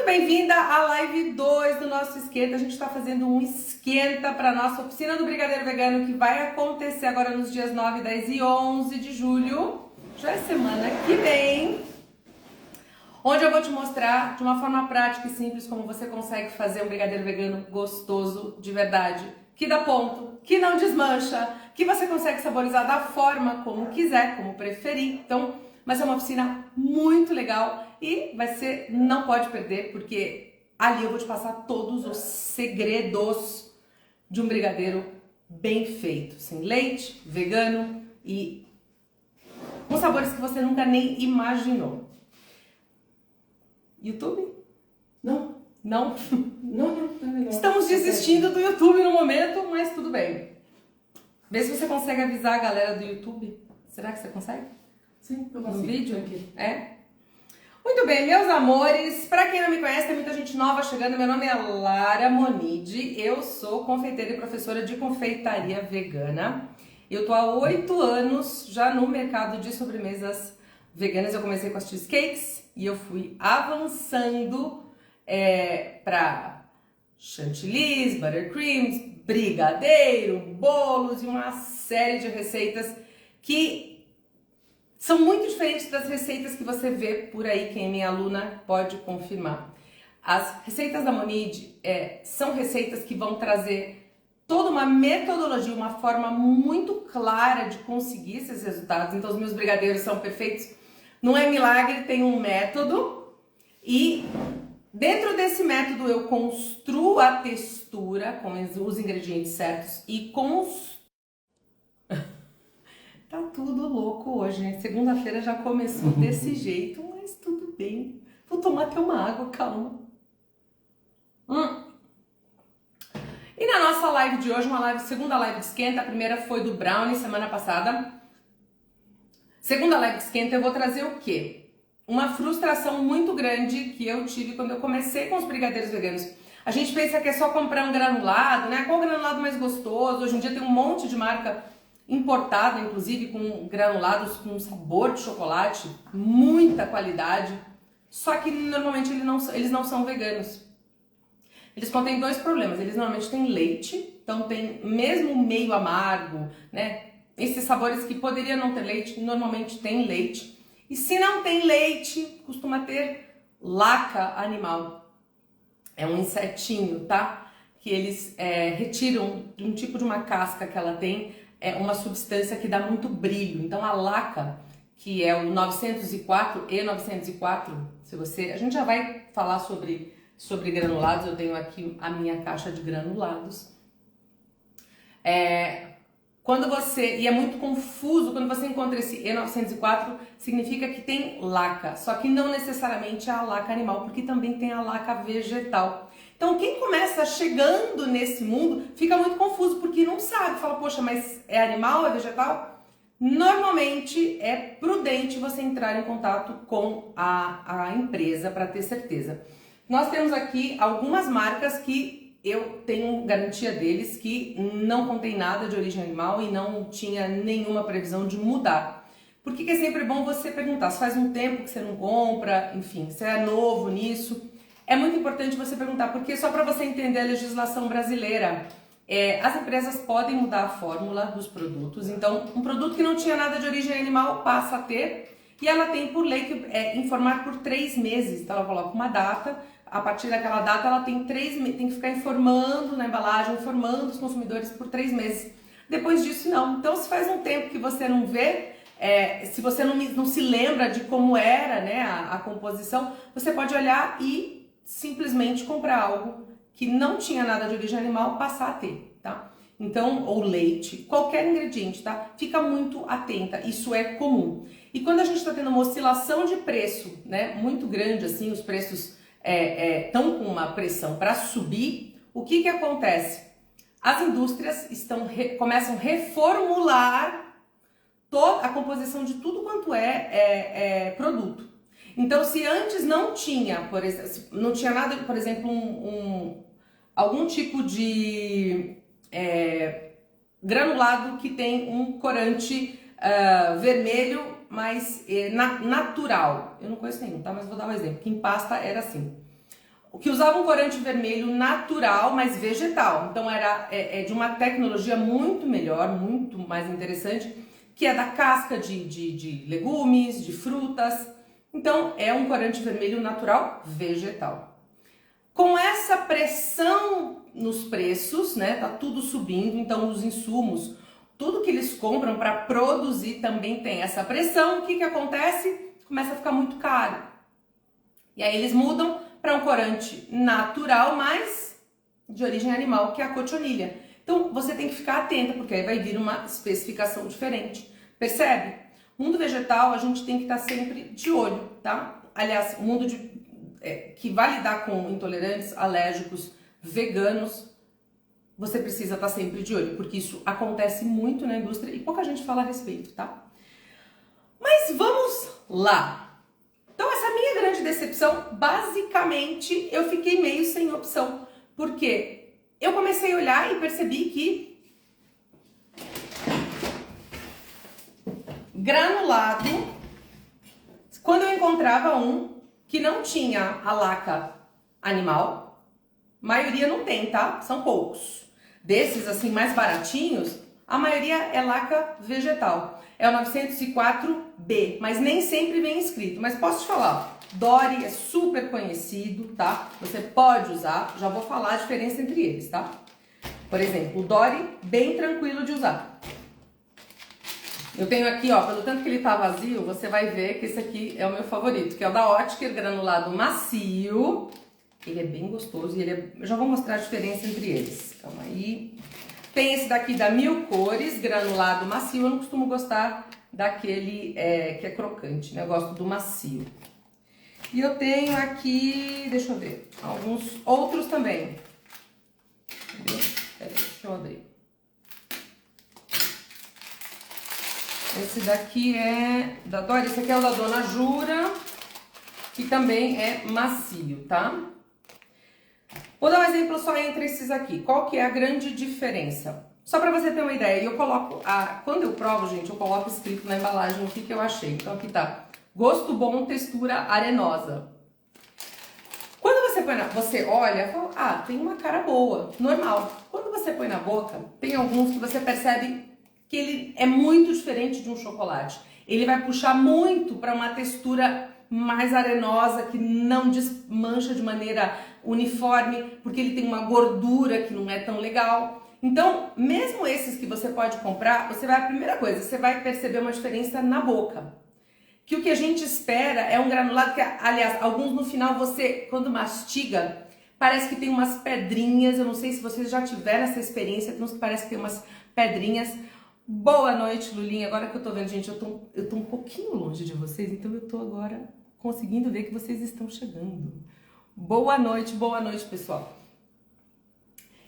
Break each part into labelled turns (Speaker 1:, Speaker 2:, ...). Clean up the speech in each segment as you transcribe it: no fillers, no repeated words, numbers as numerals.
Speaker 1: Muito bem-vinda à live 2 do nosso esquenta. A gente está fazendo um esquenta para a nossa oficina do Brigadeiro Vegano, que vai acontecer agora nos dias 9, 10 e 11 de julho. Já é semana que vem. Onde eu vou te mostrar de uma forma prática e simples como você consegue fazer um brigadeiro vegano gostoso de verdade, que dá ponto, que não desmancha, que você consegue saborizar da forma como quiser, como preferir. Então, vai ser uma oficina muito legal e vai ser, não pode perder, porque ali eu vou te passar todos os segredos de um brigadeiro bem feito, sem leite, vegano e com sabores que você nunca nem imaginou. YouTube?
Speaker 2: Não.
Speaker 1: Não?
Speaker 2: Não.
Speaker 1: Estamos desistindo do YouTube no momento, mas tudo bem. Vê se você consegue avisar a galera do YouTube. Será que você consegue?
Speaker 2: Sim, eu
Speaker 1: No
Speaker 2: consigo.
Speaker 1: vídeo aqui? É? Muito bem, meus amores. Para quem não me conhece, tem muita gente nova chegando. Meu nome é Lara Monide. Eu sou confeiteira e professora de confeitaria vegana. Eu tô há 8 anos já no mercado de sobremesas veganas. Eu comecei com as cheesecakes e eu fui avançando para chantilly, buttercreams, brigadeiro, bolos e uma série de receitas que são muito diferentes das receitas que você vê por aí. Quem é minha aluna pode confirmar. As receitas da Monide são receitas que vão trazer toda uma metodologia, uma forma muito clara de conseguir esses resultados. Então os meus brigadeiros são perfeitos. Não é milagre, tem um método e dentro desse método eu construo a textura com os ingredientes certos e Tá tudo louco hoje, né? Segunda-feira já começou desse jeito, mas tudo bem. Vou tomar até uma água, calma. E na nossa live de hoje, segunda live de esquenta, a primeira foi do brownie semana passada. Segunda live de esquenta, eu vou trazer o quê? Uma frustração muito grande que eu tive quando eu comecei com os brigadeiros veganos. A gente pensa que é só comprar um granulado, né? Qual o granulado mais gostoso? Hoje em dia tem um monte de marca importada, inclusive, com granulados com sabor de chocolate, muita qualidade. Só que normalmente eles não são veganos. Eles contêm 2 problemas. Eles normalmente têm leite, então tem mesmo meio amargo, né? Esses sabores que poderiam não ter leite, normalmente tem leite. E se não tem leite, costuma ter laca animal. É um insetinho, tá? Que eles retiram de um tipo de uma casca que ela tem, uma substância que dá muito brilho. Então a laca, que é o 904 e 904, a gente já vai falar sobre granulados. Eu tenho aqui a minha caixa de granulados. E é muito confuso, quando você encontra esse E904, significa que tem laca, só que não necessariamente é a laca animal, porque também tem a laca vegetal. Então quem começa chegando nesse mundo fica muito confuso, porque não sabe, fala, poxa, mas é animal, é vegetal? Normalmente é prudente você entrar em contato com a empresa para ter certeza. Nós temos aqui algumas marcas que eu tenho garantia deles que não contém nada de origem animal e não tinha nenhuma previsão de mudar. Por que é sempre bom você perguntar? Se faz um tempo que você não compra, enfim, se é novo nisso, é muito importante você perguntar, porque só para você entender a legislação brasileira, as empresas podem mudar a fórmula dos produtos. Então, um produto que não tinha nada de origem animal passa a ter, e ela tem por lei que informar por 3 meses. Então ela coloca uma data. A partir daquela data, ela tem que ficar informando na embalagem, informando os consumidores por 3 meses. Depois disso, não. Então, se faz um tempo que você não vê, se você não se lembra de como era, né, a composição, você pode olhar e simplesmente comprar algo que não tinha nada de origem animal, passar a ter, tá? Então, ou leite, qualquer ingrediente, tá? Fica muito atenta, isso é comum. E quando a gente está tendo uma oscilação de preço, né, muito grande, assim, os preços estão com uma pressão para subir, o que acontece? As indústrias começam a reformular toda a composição de tudo quanto é produto. Então, se antes não tinha, por exemplo, não tinha nada, por exemplo, algum tipo de granulado que tem um corante vermelho, mas natural. Eu não conheço nenhum, tá? Mas vou dar um exemplo, que em pasta era assim. que usava um corante vermelho natural, mas vegetal. Então era de uma tecnologia muito melhor, muito mais interessante, que é da casca de legumes, de frutas. Então é um corante vermelho natural vegetal. Com essa pressão nos preços, né, tá tudo subindo, então os insumos, tudo que eles compram para produzir também tem essa pressão. O que que acontece? Começa a ficar muito caro. E aí eles mudam para um corante natural, mas de origem animal, que é a cochonilha. Então você tem que ficar atenta, porque aí vai vir uma especificação diferente. Percebe? Mundo vegetal a gente tem que estar sempre de olho, tá? Aliás, o mundo que vai lidar com intolerantes, alérgicos, veganos, você precisa estar sempre de olho, porque isso acontece muito na indústria e pouca gente fala a respeito, tá? Mas vamos lá! Então essa minha grande decepção, basicamente, eu fiquei meio sem opção, porque eu comecei a olhar e percebi que granulado, quando eu encontrava um que não tinha a laca animal, maioria não tem, tá? São poucos. Desses, assim, mais baratinhos, a maioria é laca vegetal. É o 904B, mas nem sempre vem escrito. Mas posso te falar, ó, Dory é super conhecido, tá? Você pode usar, já vou falar a diferença entre eles, tá? Por exemplo, o Dory, bem tranquilo de usar. Eu tenho aqui, ó, pelo tanto que ele tá vazio, você vai ver que esse aqui é o meu favorito, que é o da Otker, granulado macio. Ele é bem gostoso e eu já vou mostrar a diferença entre eles. Calma aí. Tem esse daqui da Mil Cores, granulado macio. Eu não costumo gostar daquele que é crocante, né? Eu gosto do macio. E eu tenho aqui, deixa eu ver, alguns outros também. Peraí, deixa eu abrir. Esse daqui é da Dory, esse aqui é o da Dona Jura, que também é macio, tá? Vou dar um exemplo só entre esses aqui. Qual que é a grande diferença? Só para você ter uma ideia, eu coloco, quando eu provo, gente, eu coloco escrito na embalagem o que eu achei. Então aqui tá, gosto bom, textura arenosa. Quando você olha, fala, tem uma cara boa, normal. Quando você põe na boca, tem alguns que você percebe que ele é muito diferente de um chocolate. Ele vai puxar muito para uma textura mais arenosa, que não desmancha de maneira uniforme, porque ele tem uma gordura que não é tão legal. Então, mesmo esses que você pode comprar, a primeira coisa, você vai perceber uma diferença na boca. Que o que a gente espera é um granulado que, aliás, alguns no final você, quando mastiga, parece que tem umas pedrinhas. Eu não sei se vocês já tiveram essa experiência, tem uns que parece que tem umas pedrinhas. Boa noite, Lulinha. Agora que eu tô vendo, gente, eu tô um pouquinho longe de vocês, então eu tô agora conseguindo ver que vocês estão chegando. Boa noite, pessoal.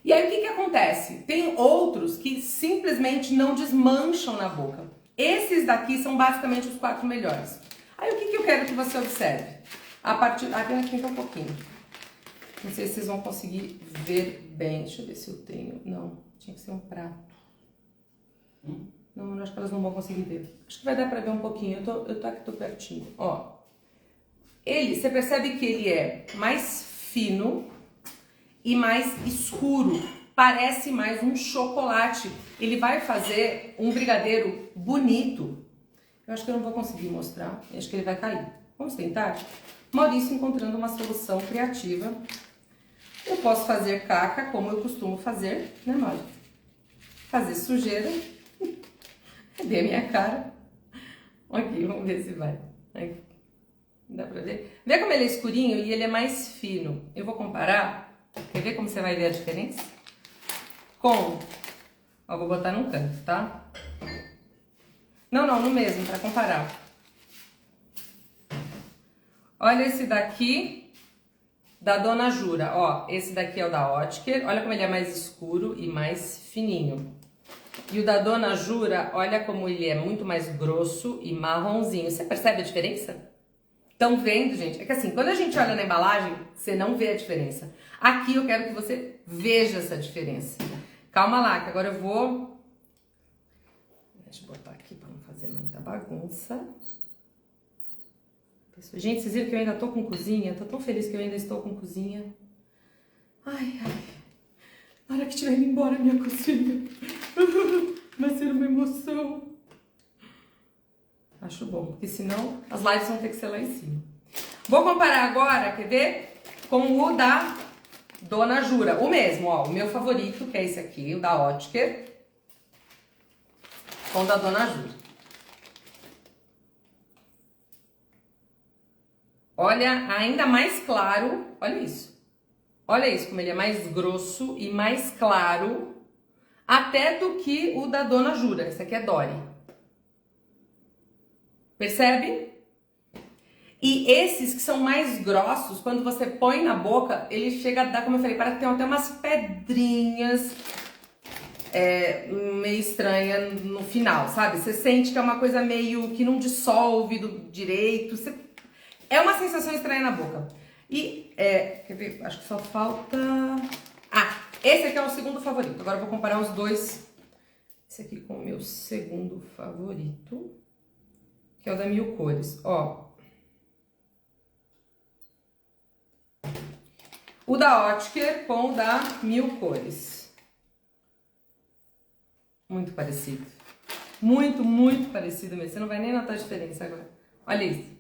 Speaker 1: E aí, o que acontece? Tem outros que simplesmente não desmancham na boca. Esses daqui são basicamente os 4 melhores. Aí, o que eu quero que você observe? Aqui um pouquinho. Não sei se vocês vão conseguir ver bem. Deixa eu ver se eu tenho. Não, tinha que ser um prato. Não, acho que elas não vão conseguir ver. Acho que vai dar pra ver um pouquinho. Eu tô aqui, tô pertinho. Ó. Você percebe que ele é mais fino e mais escuro. Parece mais um chocolate. Ele vai fazer um brigadeiro bonito. Eu acho que eu não vou conseguir mostrar. Eu acho que ele vai cair. Vamos tentar? Maurício encontrando uma solução criativa. Eu posso fazer caca, como eu costumo fazer, né, Maurício? Fazer sujeira. Cadê a minha cara? Ok, vamos ver se vai. Aí, dá pra ver? Vê como ele é escurinho e ele é mais fino. Eu vou comparar. Quer ver como você vai ver a diferença? Vou botar num canto, tá? Não, no mesmo, pra comparar. Olha esse daqui da Dona Jura. Ó, esse daqui é o da Otker. Olha como ele é mais escuro e mais fininho. E o da Dona Jura, olha como ele é muito mais grosso e marronzinho. Você percebe a diferença? Estão vendo, gente? É que assim, quando a gente olha na embalagem, você não vê a diferença. Aqui eu quero que você veja essa diferença. Calma lá, que agora eu vou... Deixa eu botar aqui para não fazer muita bagunça. Gente, vocês viram que eu ainda tô com cozinha? Tô tão feliz que eu ainda estou com cozinha. Ai, ai. Na hora que tiver indo embora a minha cozinha, vai ser uma emoção. Acho bom, porque senão as lives vão ter que ser lá em cima. Vou comparar agora, quer ver? Com o da Dona Jura. O mesmo, ó. O meu favorito, que é esse aqui, o da Oetker. Com o da Dona Jura. Olha, ainda mais claro. Olha isso. Olha isso, como ele é mais grosso e mais claro. Até do que o da Dona Jura. Esse aqui é Dory. Percebe? E esses que são mais grossos, quando você põe na boca, ele chega a dar, como eu falei, parece que tem até umas pedrinhas meio estranha no final, sabe? Você sente que é uma coisa meio que não dissolve do direito. É uma sensação estranha na boca. E, quer ver? Acho que só falta... Ah, esse aqui é o segundo favorito. Agora eu vou comparar os dois. Esse aqui com o meu segundo favorito, que é o da Mil Cores. Ó. O da Oetker com o da Mil Cores. Muito parecido. Muito, muito parecido mesmo. Você não vai nem notar a diferença agora. Olha isso.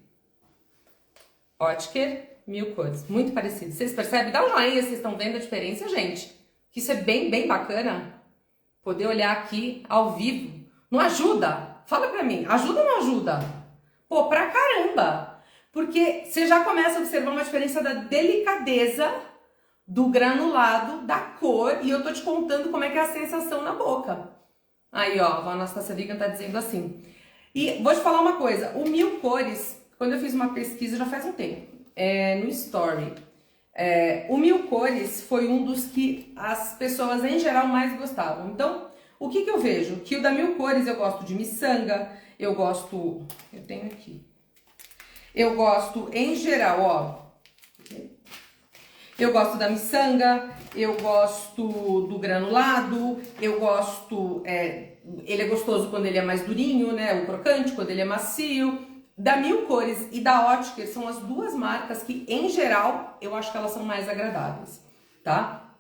Speaker 1: Oetker, Mil Cores. Muito parecido. Vocês percebem? Dá um joinha se vocês estão vendo a diferença, gente. Que isso é bem, bem bacana. Poder olhar aqui ao vivo. Não ajuda? Fala pra mim. Ajuda ou não ajuda? Pô, pra caramba. Porque você já começa a observar uma diferença da delicadeza do granulado, da cor, e eu tô te contando como é que é a sensação na boca. Aí, ó, a Anastasia Vigan tá dizendo assim. E vou te falar uma coisa, o Mil Cores, quando eu fiz uma pesquisa já faz um tempo, no Story, o Mil Cores foi um dos que as pessoas em geral mais gostavam. Então, o que eu vejo? Que o da Mil Cores eu gosto de miçanga, eu tenho aqui. Eu gosto em geral, ó. Eu gosto da miçanga, eu gosto do granulado, eu gosto... ele é gostoso quando ele é mais durinho, né? O crocante, quando ele é macio. Da Mil Cores e da Oetker são as duas marcas que, em geral, eu acho que elas são mais agradáveis, tá?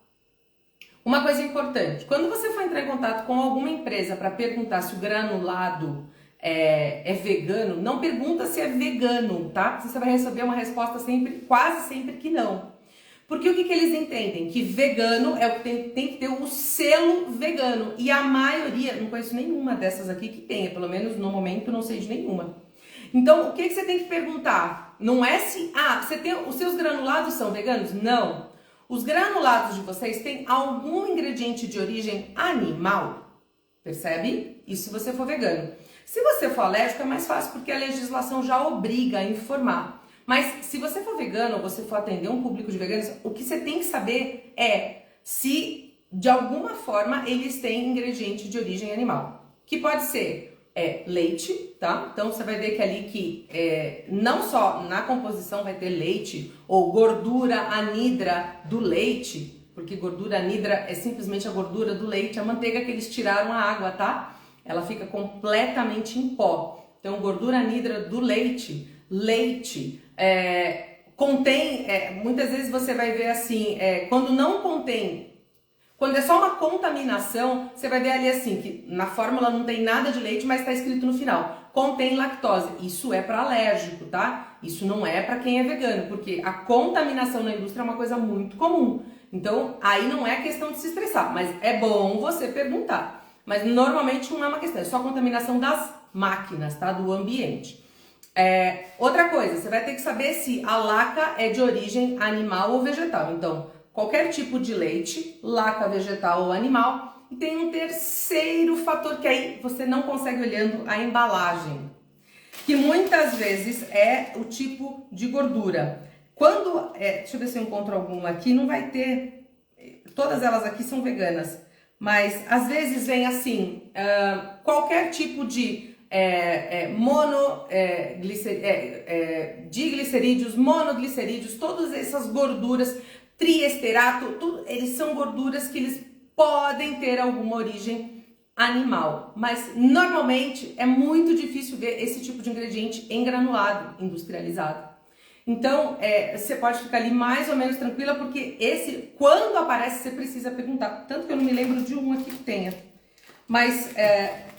Speaker 1: Uma coisa importante, quando você for entrar em contato com alguma empresa para perguntar se o granulado é vegano, não pergunta se é vegano, tá? Você vai receber uma resposta sempre, quase sempre que não. Porque o que eles entendem? Que vegano é o que tem que ter o selo vegano. E a maioria, não conheço nenhuma dessas aqui que tenha, pelo menos no momento não sei de nenhuma. Então, o que você tem que perguntar? Não é se, os seus granulados são veganos? Não. Os granulados de vocês têm algum ingrediente de origem animal? Percebe? Isso se você for vegano. Se você for alérgico é mais fácil, porque a legislação já obriga a informar. Mas se você for vegano ou você for atender um público de veganos, o que você tem que saber é se de alguma forma eles têm ingrediente de origem animal. Que pode ser leite, tá? Então você vai ver que ali que não só na composição vai ter leite ou gordura anidra do leite, porque gordura anidra é simplesmente a gordura do leite, a manteiga que eles tiraram a água, tá? Ela fica completamente em pó. Então gordura anidra do leite, contém, muitas vezes você vai ver assim, quando não contém, quando é só uma contaminação, você vai ver ali assim, que na fórmula não tem nada de leite, mas está escrito no final, contém lactose. Isso é para alérgico, tá? Isso não é para quem é vegano, porque a contaminação na indústria é uma coisa muito comum. Então, aí não é questão de se estressar, mas é bom você perguntar. Mas normalmente não é uma questão, é só contaminação das máquinas, tá? Do ambiente. Outra coisa, você vai ter que saber se a laca é de origem animal ou vegetal. Então, qualquer tipo de leite, laca vegetal ou animal. E tem um terceiro fator que aí você não consegue olhando a embalagem, que muitas vezes é o tipo de gordura. Quando, deixa eu ver se eu encontro alguma aqui, não vai ter, todas elas aqui são veganas, mas às vezes vem assim, qualquer tipo de diglicerídeos, monoglicerídeos, todas essas gorduras, triesterato, eles são gorduras que eles podem ter alguma origem animal, mas normalmente é muito difícil ver esse tipo de ingrediente em granulado, industrializado. Então, você pode ficar ali mais ou menos tranquila, porque esse, quando aparece, você precisa perguntar. Tanto que eu não me lembro de um aqui que tenha. Mas,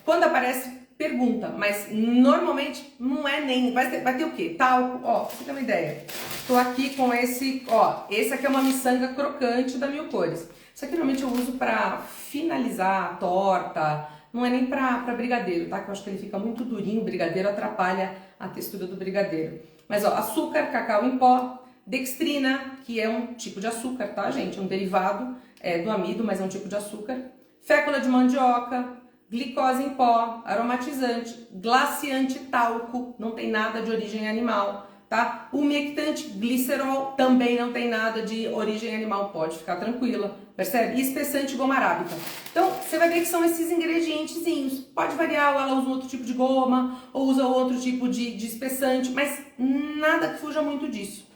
Speaker 1: quando aparece, pergunta. Mas, normalmente, não é nem... Vai ter o quê? Talco. Ó, pra você ter uma ideia. Tô aqui com esse... Ó, esse aqui é uma miçanga crocante da Mil Cores. Isso aqui, normalmente, eu uso pra finalizar a torta. Não é nem pra brigadeiro, tá? Que eu acho que ele fica muito durinho. O brigadeiro atrapalha a textura do brigadeiro. Mas, ó, açúcar, cacau em pó, dextrina, que é um tipo de açúcar, tá, gente? É um derivado do amido, mas é um tipo de açúcar. Fécula de mandioca, glicose em pó, aromatizante, glaciante talco, não tem nada de origem animal, tá? Umectante glicerol, também não tem nada de origem animal, pode ficar tranquila, percebe? E espessante goma arábica. Então, você vai ver que são esses ingredientezinhos. Pode variar, ou ela usa um outro tipo de goma, ou usa outro tipo de espessante, mas nada que fuja muito disso.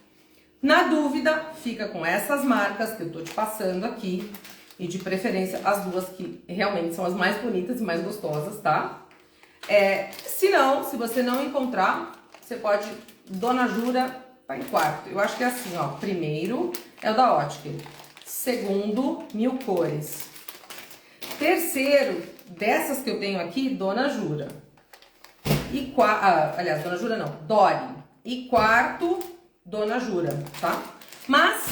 Speaker 1: Na dúvida, fica com essas marcas que eu tô te passando aqui, e de preferência as duas que realmente são as mais bonitas e mais gostosas, tá? Se não, se você não encontrar, você pode... Dona Jura tá em quarto. Eu acho que é assim, ó. Primeiro é o da Ótica. Segundo, Mil Cores. Terceiro, dessas que eu tenho aqui, Dona Jura. E aliás, Dona Jura não, Dori. E quarto, Dona Jura, tá? Mas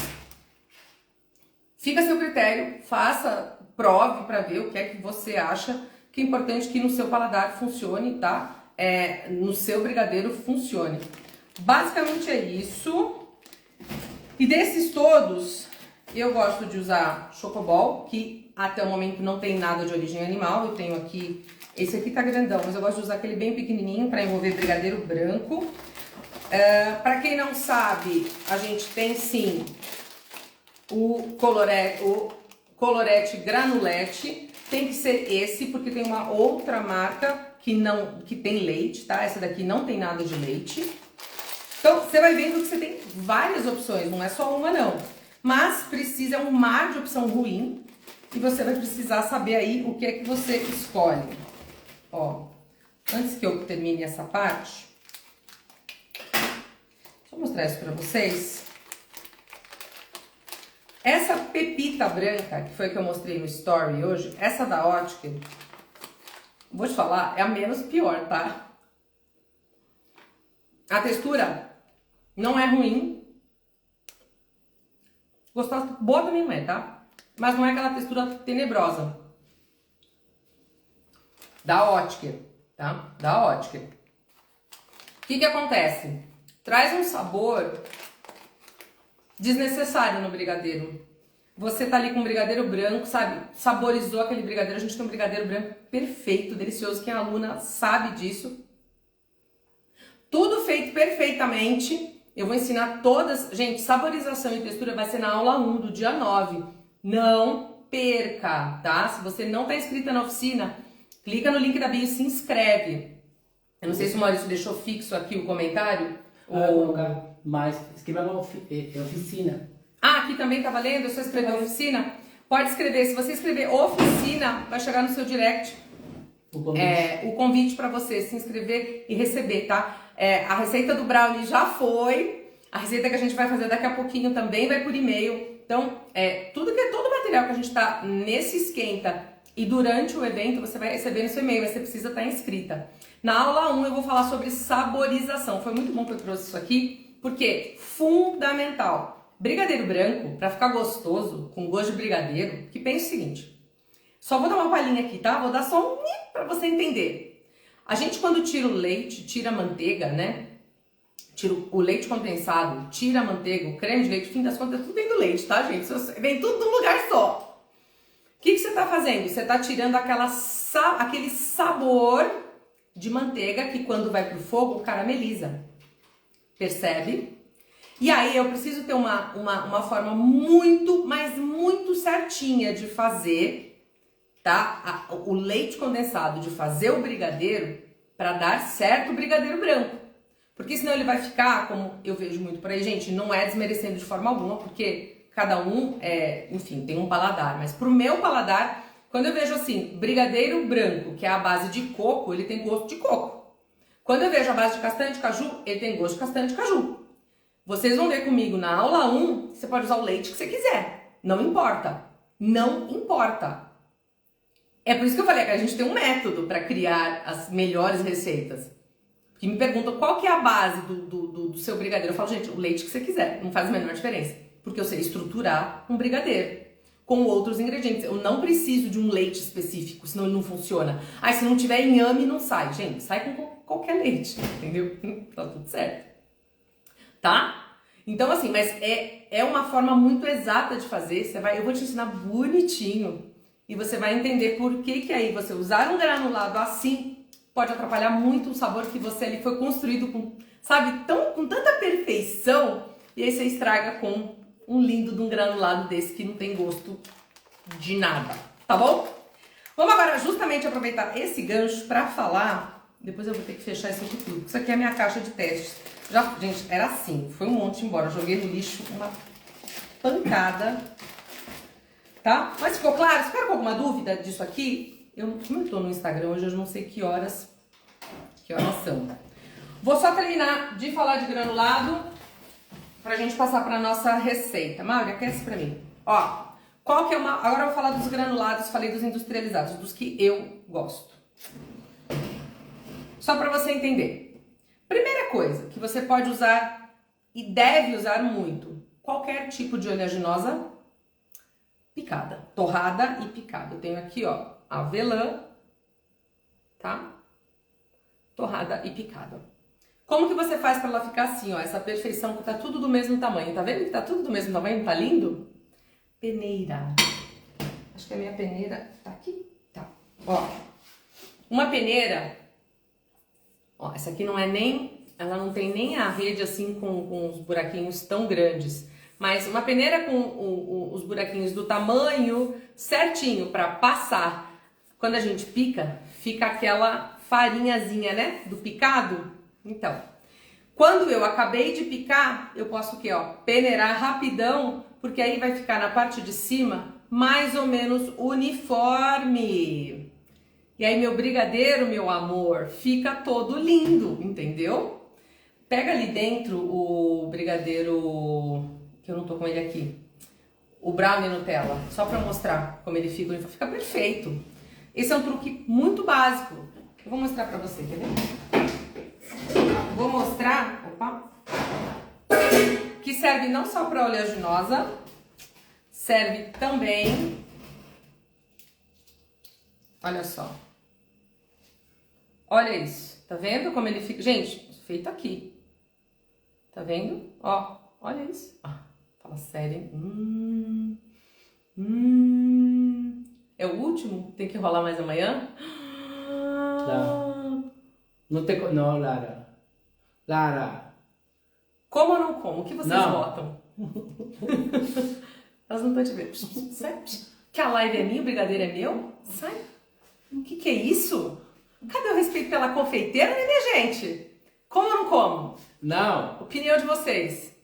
Speaker 1: fica a seu critério, faça, prove pra ver o que é que você acha que é importante que no seu paladar funcione, tá? No seu brigadeiro funcione. Basicamente é isso. E desses todos, eu gosto de usar Chocobol, que até o momento não tem nada de origem animal. Eu tenho aqui, esse aqui tá grandão, mas eu gosto de usar aquele bem pequenininho para envolver brigadeiro branco. Para quem não sabe, a gente tem sim o colorete granulete. Tem que ser esse, porque tem uma outra marca que tem leite, tá? Essa daqui não tem nada de leite. Então, você vai vendo que você tem várias opções, não é só uma não. Mas precisa, é um mar de opção ruim, e você vai precisar saber aí o que é que você escolhe. Ó, antes que eu termine essa parte, deixa eu mostrar isso pra vocês. Essa pepita branca, que foi que eu mostrei no story hoje, essa da Ótica, vou te falar, é a menos pior, tá? A textura não é ruim. Gostosa, boa também não é, tá? Mas não é aquela textura tenebrosa. Da Ótica, tá? Da Ótica. O que acontece? Traz um sabor desnecessário no brigadeiro. Você tá ali com um brigadeiro branco, sabe? Saborizou aquele brigadeiro. A gente tem um brigadeiro branco perfeito, delicioso. Quem é aluna sabe disso. Tudo feito perfeitamente. Eu vou ensinar todas... Gente, saborização e textura vai ser na aula 1 do dia 9. Não perca, tá? Se você não tá inscrita na oficina, clica no link da bio e se inscreve. Eu não sei se o Maurício deixou fixo aqui o comentário.
Speaker 2: Mas escreva uma oficina.
Speaker 1: Ah, aqui também tá valendo? Eu só escrever oficina? Pode escrever. Se você escrever oficina, vai chegar no seu direct o convite para você se inscrever e receber, tá? A receita do brownie já foi. A receita que a gente vai fazer daqui a pouquinho também vai por e-mail. Então, todo o material que a gente tá nesse esquenta e durante o evento, você vai receber no seu e-mail, mas você precisa estar inscrita. Na aula 1 eu vou falar sobre saborização. Foi muito bom que eu trouxe isso aqui, porque fundamental. Brigadeiro branco, para ficar gostoso, com gosto de brigadeiro, que pensa o seguinte. Só vou dar uma palhinha aqui, tá? Vou dar só um para você entender. A gente quando tira o leite, tira a manteiga, né? Tira o leite condensado, tira a manteiga, o creme de leite, no fim das contas, tudo vem do leite, tá, gente? Vem tudo num lugar só. O que você tá fazendo? Você tá tirando aquele sabor de manteiga que quando vai pro fogo carameliza. Percebe? E aí eu preciso ter uma forma muito, mas muito certinha de fazer, tá? O leite condensado, de fazer o brigadeiro para dar certo o brigadeiro branco. Porque senão ele vai ficar, como eu vejo muito por aí, gente, não é desmerecendo de forma alguma, porque cada um, enfim, tem um paladar. Mas pro meu paladar, Quando eu vejo assim, brigadeiro branco, que é a base de coco, ele tem gosto de coco. Quando eu vejo a base de castanha de caju, ele tem gosto de castanha de caju. Vocês vão ver comigo na aula 1, você pode usar o leite que você quiser. Não importa. Não importa. É por isso que eu falei que a gente tem um método para criar as melhores receitas. Que me perguntam qual que é a base do seu brigadeiro. Eu falo, gente, o leite que você quiser, não faz a menor diferença. Porque eu sei estruturar um brigadeiro com outros ingredientes. Eu não preciso de um leite específico, senão ele não funciona. Ah, se não tiver inhame, não sai. Gente, sai com qualquer leite, entendeu? Tá tudo certo. Tá? Então, assim, mas é uma forma muito exata de fazer. Eu vou te ensinar bonitinho e você vai entender por que aí você usar um granulado assim pode atrapalhar muito o sabor que você ali foi construído com, sabe, com tanta perfeição, e aí você estraga com um lindo de um granulado desse que não tem gosto de nada, tá bom? Vamos agora justamente aproveitar esse gancho para falar, depois eu vou ter que fechar isso aqui tudo. Isso aqui é a minha caixa de testes. Gente, era assim, foi um monte embora, eu joguei no lixo uma pancada, tá? Mas ficou claro? Espero com alguma dúvida disso aqui? Como eu tô no Instagram hoje, eu não sei que horas são. Vou só terminar de falar de granulado pra gente passar pra nossa receita. Mauri, aquece pra mim. Ó, agora eu vou falar dos granulados, falei dos industrializados, dos que eu gosto. Só pra você entender. Primeira coisa que você pode usar e deve usar muito, qualquer tipo de oleaginosa picada, torrada e picada. Eu tenho aqui, ó, avelã, tá? Torrada e picada. Como que você faz para ela ficar assim, ó? Essa perfeição que tá tudo do mesmo tamanho. Tá vendo que tá tudo do mesmo tamanho? Tá lindo? Peneira. Acho que a minha peneira tá aqui. Tá. Ó. Uma peneira. Ó, essa aqui não é nem... Ela não tem nem a rede assim com os buraquinhos tão grandes. Mas uma peneira com os buraquinhos do tamanho certinho para passar. Quando a gente pica, fica aquela farinhazinha, né? Do picado. Então, quando eu acabei de picar, eu posso o quê, ó? Peneirar rapidão, porque aí vai ficar na parte de cima mais ou menos uniforme. E aí meu brigadeiro, meu amor, fica todo lindo, entendeu? Pega ali dentro o brigadeiro, que eu não tô com ele aqui, o brownie Nutella, só pra mostrar como ele fica perfeito. Esse é um truque muito básico. Eu vou mostrar pra você, quer ver? Vou mostrar, que serve não só pra oleaginosa, serve também, olha só. Olha isso, tá vendo como ele fica? Gente, feito aqui. Tá vendo? Ó, olha isso. Fala sério. É o último? Tem que rolar mais amanhã?
Speaker 2: Não, Lara. Lara.
Speaker 1: Como ou não como? O que vocês
Speaker 2: não.
Speaker 1: votam? Elas não estão te vendo. Sai. Que a live é minha, o brigadeiro é meu? Sai. O que é isso? Cadê o respeito pela confeiteira, né, minha gente? Como ou não como?
Speaker 2: Não.
Speaker 1: Opinião de vocês.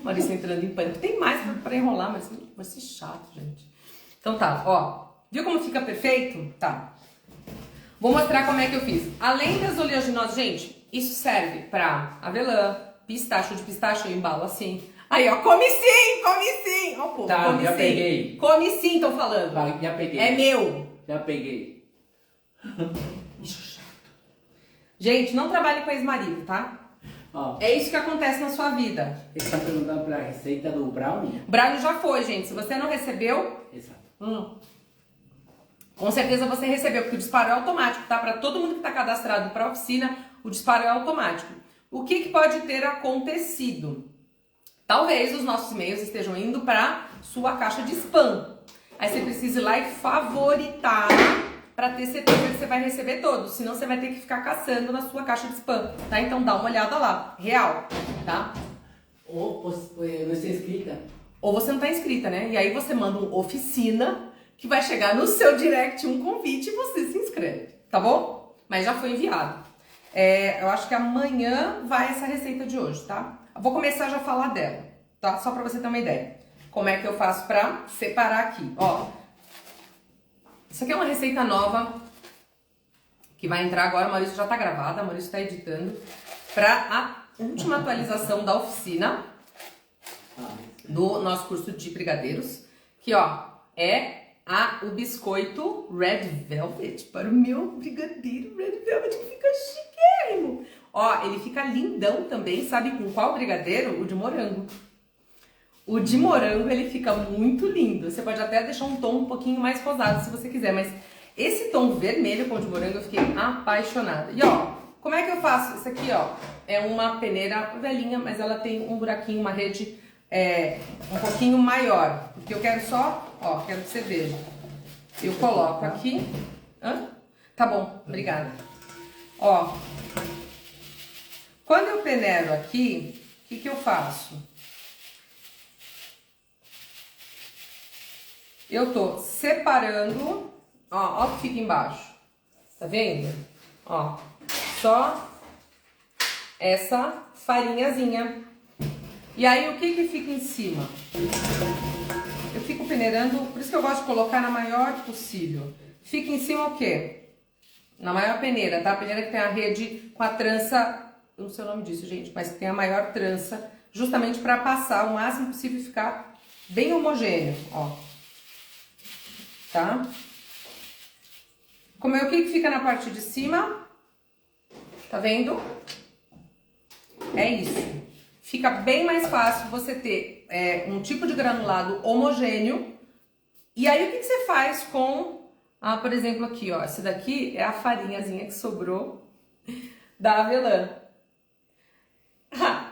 Speaker 1: Maurício entrando em pânico. Tem mais pra enrolar, mas vai ser chato, gente. Então tá, ó. Viu como fica perfeito? Tá. Vou mostrar como é que eu fiz. Além das oleaginosas, gente, isso serve pra avelã, pistache eu embalo assim. Aí, ó, come sim, come sim. Ó, pô,
Speaker 2: tá,
Speaker 1: come
Speaker 2: já
Speaker 1: sim.
Speaker 2: Peguei.
Speaker 1: Come sim, tô falando.
Speaker 2: Vai, já peguei.
Speaker 1: É meu.
Speaker 2: Já peguei.
Speaker 1: Bicho chato. Gente, não trabalhe com ex-marido, tá?
Speaker 2: Ó,
Speaker 1: É isso que acontece na sua vida.
Speaker 2: você está perguntando pra receita do brownie?
Speaker 1: Brownie já foi, gente. Se você não recebeu,
Speaker 2: Exato.
Speaker 1: com certeza você recebeu, porque o disparo é automático, tá? Para todo mundo que está cadastrado para a oficina, o disparo é automático. O que pode ter acontecido? Talvez os nossos e-mails estejam indo para sua caixa de spam. Aí você precisa ir lá e favoritar para ter certeza que você vai receber todos. Senão você vai ter que ficar caçando na sua caixa de spam, tá? Então dá uma olhada lá, real, tá?
Speaker 2: Ou você não está inscrita.
Speaker 1: Ou você não tá inscrita, né? E aí você manda um oficina que vai chegar no seu direct um convite e você se inscreve, tá bom? Mas já foi enviado. Eu acho que amanhã vai essa receita de hoje, tá? Eu vou começar já a falar dela, tá? Só pra você ter uma ideia. Como é que eu faço pra separar aqui, ó. Isso aqui é uma receita nova que vai entrar agora, a Maurício já tá gravada, a Maurício tá editando, pra a última atualização da oficina do nosso curso de brigadeiros, que ó, é o biscoito Red Velvet para o meu brigadeiro Red Velvet, que fica chiquérrimo. Ó, ele fica lindão também, sabe com qual brigadeiro? O de morango. O de morango, ele fica muito lindo. Você pode até deixar um tom um pouquinho mais rosado, se você quiser, mas esse tom vermelho com o de morango eu fiquei apaixonada. E ó, como é que eu faço? Isso aqui, ó, é uma peneira velhinha, mas ela tem um buraquinho, uma rede um pouquinho maior, porque eu quero só, ó, quero que você veja. Eu coloco aqui. Hã? Tá bom, obrigada. Ó, quando eu peneiro aqui, o que que eu faço? Eu tô separando, ó o que fica embaixo. Tá vendo? Ó, só essa farinhazinha. E aí, o que que fica em cima? Eu fico peneirando, por isso que eu gosto de colocar na maior possível. Fica em cima o quê? Na maior peneira, tá? A peneira que tem a rede com a trança, eu não sei o nome disso, gente, mas que tem a maior trança, justamente para passar o máximo possível e ficar bem homogêneo, ó. Tá? Como é o que fica na parte de cima? Tá vendo? É isso. Fica bem mais fácil você ter um tipo de granulado homogêneo. E aí, o que você faz com, por exemplo, aqui, ó. Esse daqui é a farinhazinha que sobrou da avelã.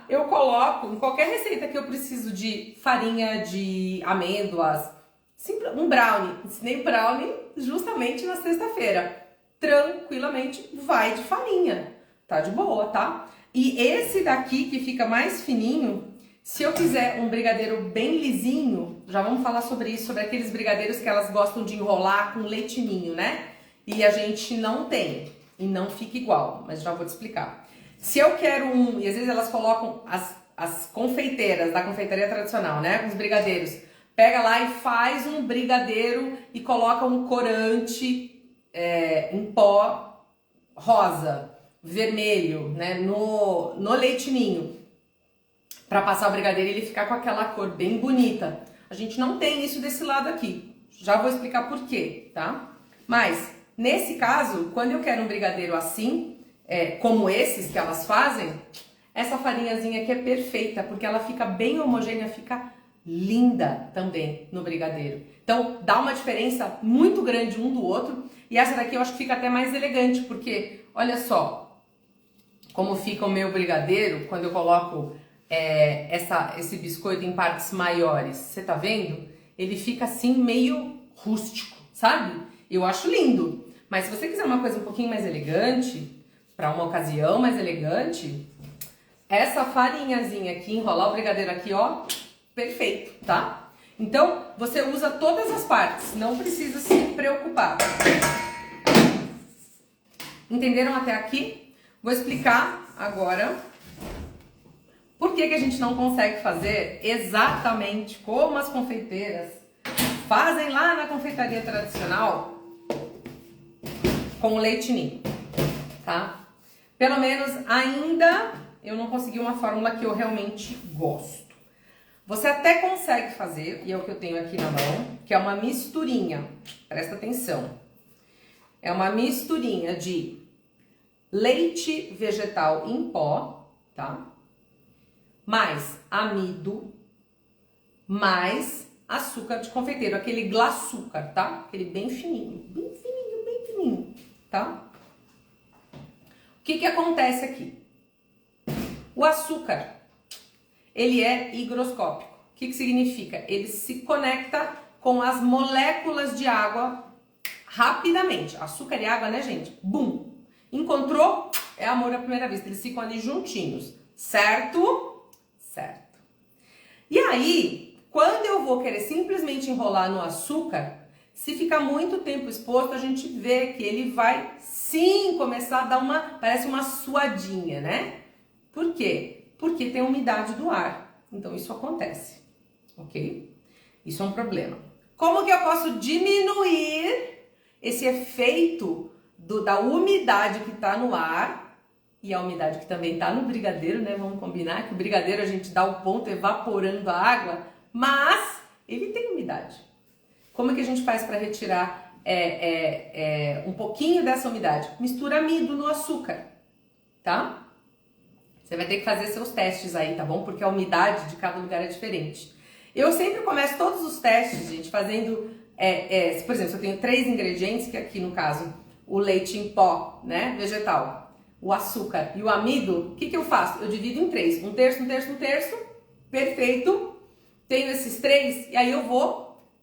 Speaker 1: Eu coloco em qualquer receita que eu preciso de farinha de amêndoas, um brownie. Ensinei brownie justamente na sexta-feira. Tranquilamente vai de farinha. Tá de boa, tá? E esse daqui que fica mais fininho, se eu quiser um brigadeiro bem lisinho, já vamos falar sobre isso, sobre aqueles brigadeiros que elas gostam de enrolar com leite ninho, né? E a gente não tem, e não fica igual, mas já vou te explicar. Se eu quero e às vezes elas colocam as confeiteiras da confeitaria tradicional, né? Com os brigadeiros, pega lá e faz um brigadeiro e coloca um corante em pó rosa, vermelho, né, no leite ninho, para passar o brigadeiro e ele ficar com aquela cor bem bonita. A gente não tem isso desse lado aqui. Já vou explicar por quê, tá? Mas, nesse caso, quando eu quero um brigadeiro assim, como esses que elas fazem, essa farinhazinha aqui é perfeita, porque ela fica bem homogênea, fica linda também no brigadeiro. Então, dá uma diferença muito grande um do outro. E essa daqui eu acho que fica até mais elegante, porque, olha só, como fica o meu brigadeiro quando eu coloco esse biscoito em partes maiores. Você tá vendo? Ele fica assim meio rústico, sabe? Eu acho lindo. Mas se você quiser uma coisa um pouquinho mais elegante, para uma ocasião mais elegante, essa farinhazinha aqui, enrolar o brigadeiro aqui, ó, perfeito, tá? Então, você usa todas as partes, não precisa se preocupar. Entenderam até aqui? Vou explicar agora por que a gente não consegue fazer exatamente como as confeiteiras fazem lá na confeitaria tradicional com o leite ninho, tá? Pelo menos ainda eu não consegui uma fórmula que eu realmente gosto. Você até consegue fazer, e é o que eu tenho aqui na mão, que é uma misturinha, presta atenção. É uma misturinha de leite vegetal em pó, tá? Mais amido, mais açúcar de confeiteiro, aquele glaçúcar, tá? Aquele bem fininho, tá? O que acontece aqui? O açúcar, ele é higroscópico. O que significa? Ele se conecta com as moléculas de água rapidamente. Açúcar e água, né, gente? Bum! Encontrou? É amor à primeira vista. Eles ficam ali juntinhos. Certo? Certo. E aí, quando eu vou querer simplesmente enrolar no açúcar, se ficar muito tempo exposto, a gente vê que ele vai sim começar a dar parece uma suadinha, né? Por quê? Porque tem umidade do ar. então isso acontece, ok? Isso é um problema. Como que eu posso diminuir esse efeito da umidade que está no ar e a umidade que também está no brigadeiro, né? Vamos combinar que o brigadeiro a gente dá o ponto evaporando a água, mas ele tem umidade. Como é que a gente faz para retirar um pouquinho dessa umidade? Mistura amido no açúcar, tá? Você vai ter que fazer seus testes aí, tá bom? Porque a umidade de cada lugar é diferente. Eu sempre começo todos os testes, gente, fazendo, por exemplo, se eu tenho 3 ingredientes, que aqui no caso, o leite em pó, né, vegetal, o açúcar e o amido, o que que eu faço? Eu divido em 3, um terço, um terço, um terço, perfeito. Tenho esses 3 e aí eu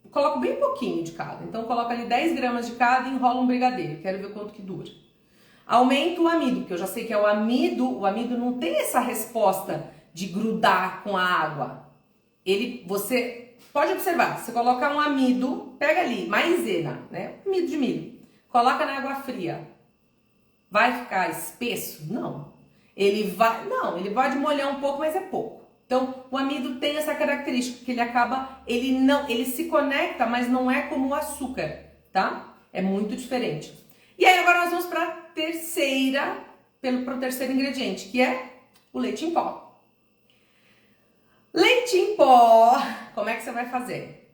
Speaker 1: coloco bem pouquinho de cada. Então eu coloco ali 10 gramas de cada e enrolo um brigadeiro, quero ver quanto que dura. Aumento o amido, porque eu já sei que é o amido não tem essa resposta de grudar com a água. Você pode observar, você coloca um amido, pega ali, maisena, né? Amido de milho, coloca na água fria. Vai ficar espesso? Não. Ele pode molhar um pouco, mas é pouco. Então, o amido tem essa característica que ele se conecta, mas não é como o açúcar, tá? É muito diferente. E aí agora nós vamos para o terceiro ingrediente, que é o leite em pó. Leite em pó, como é que você vai fazer?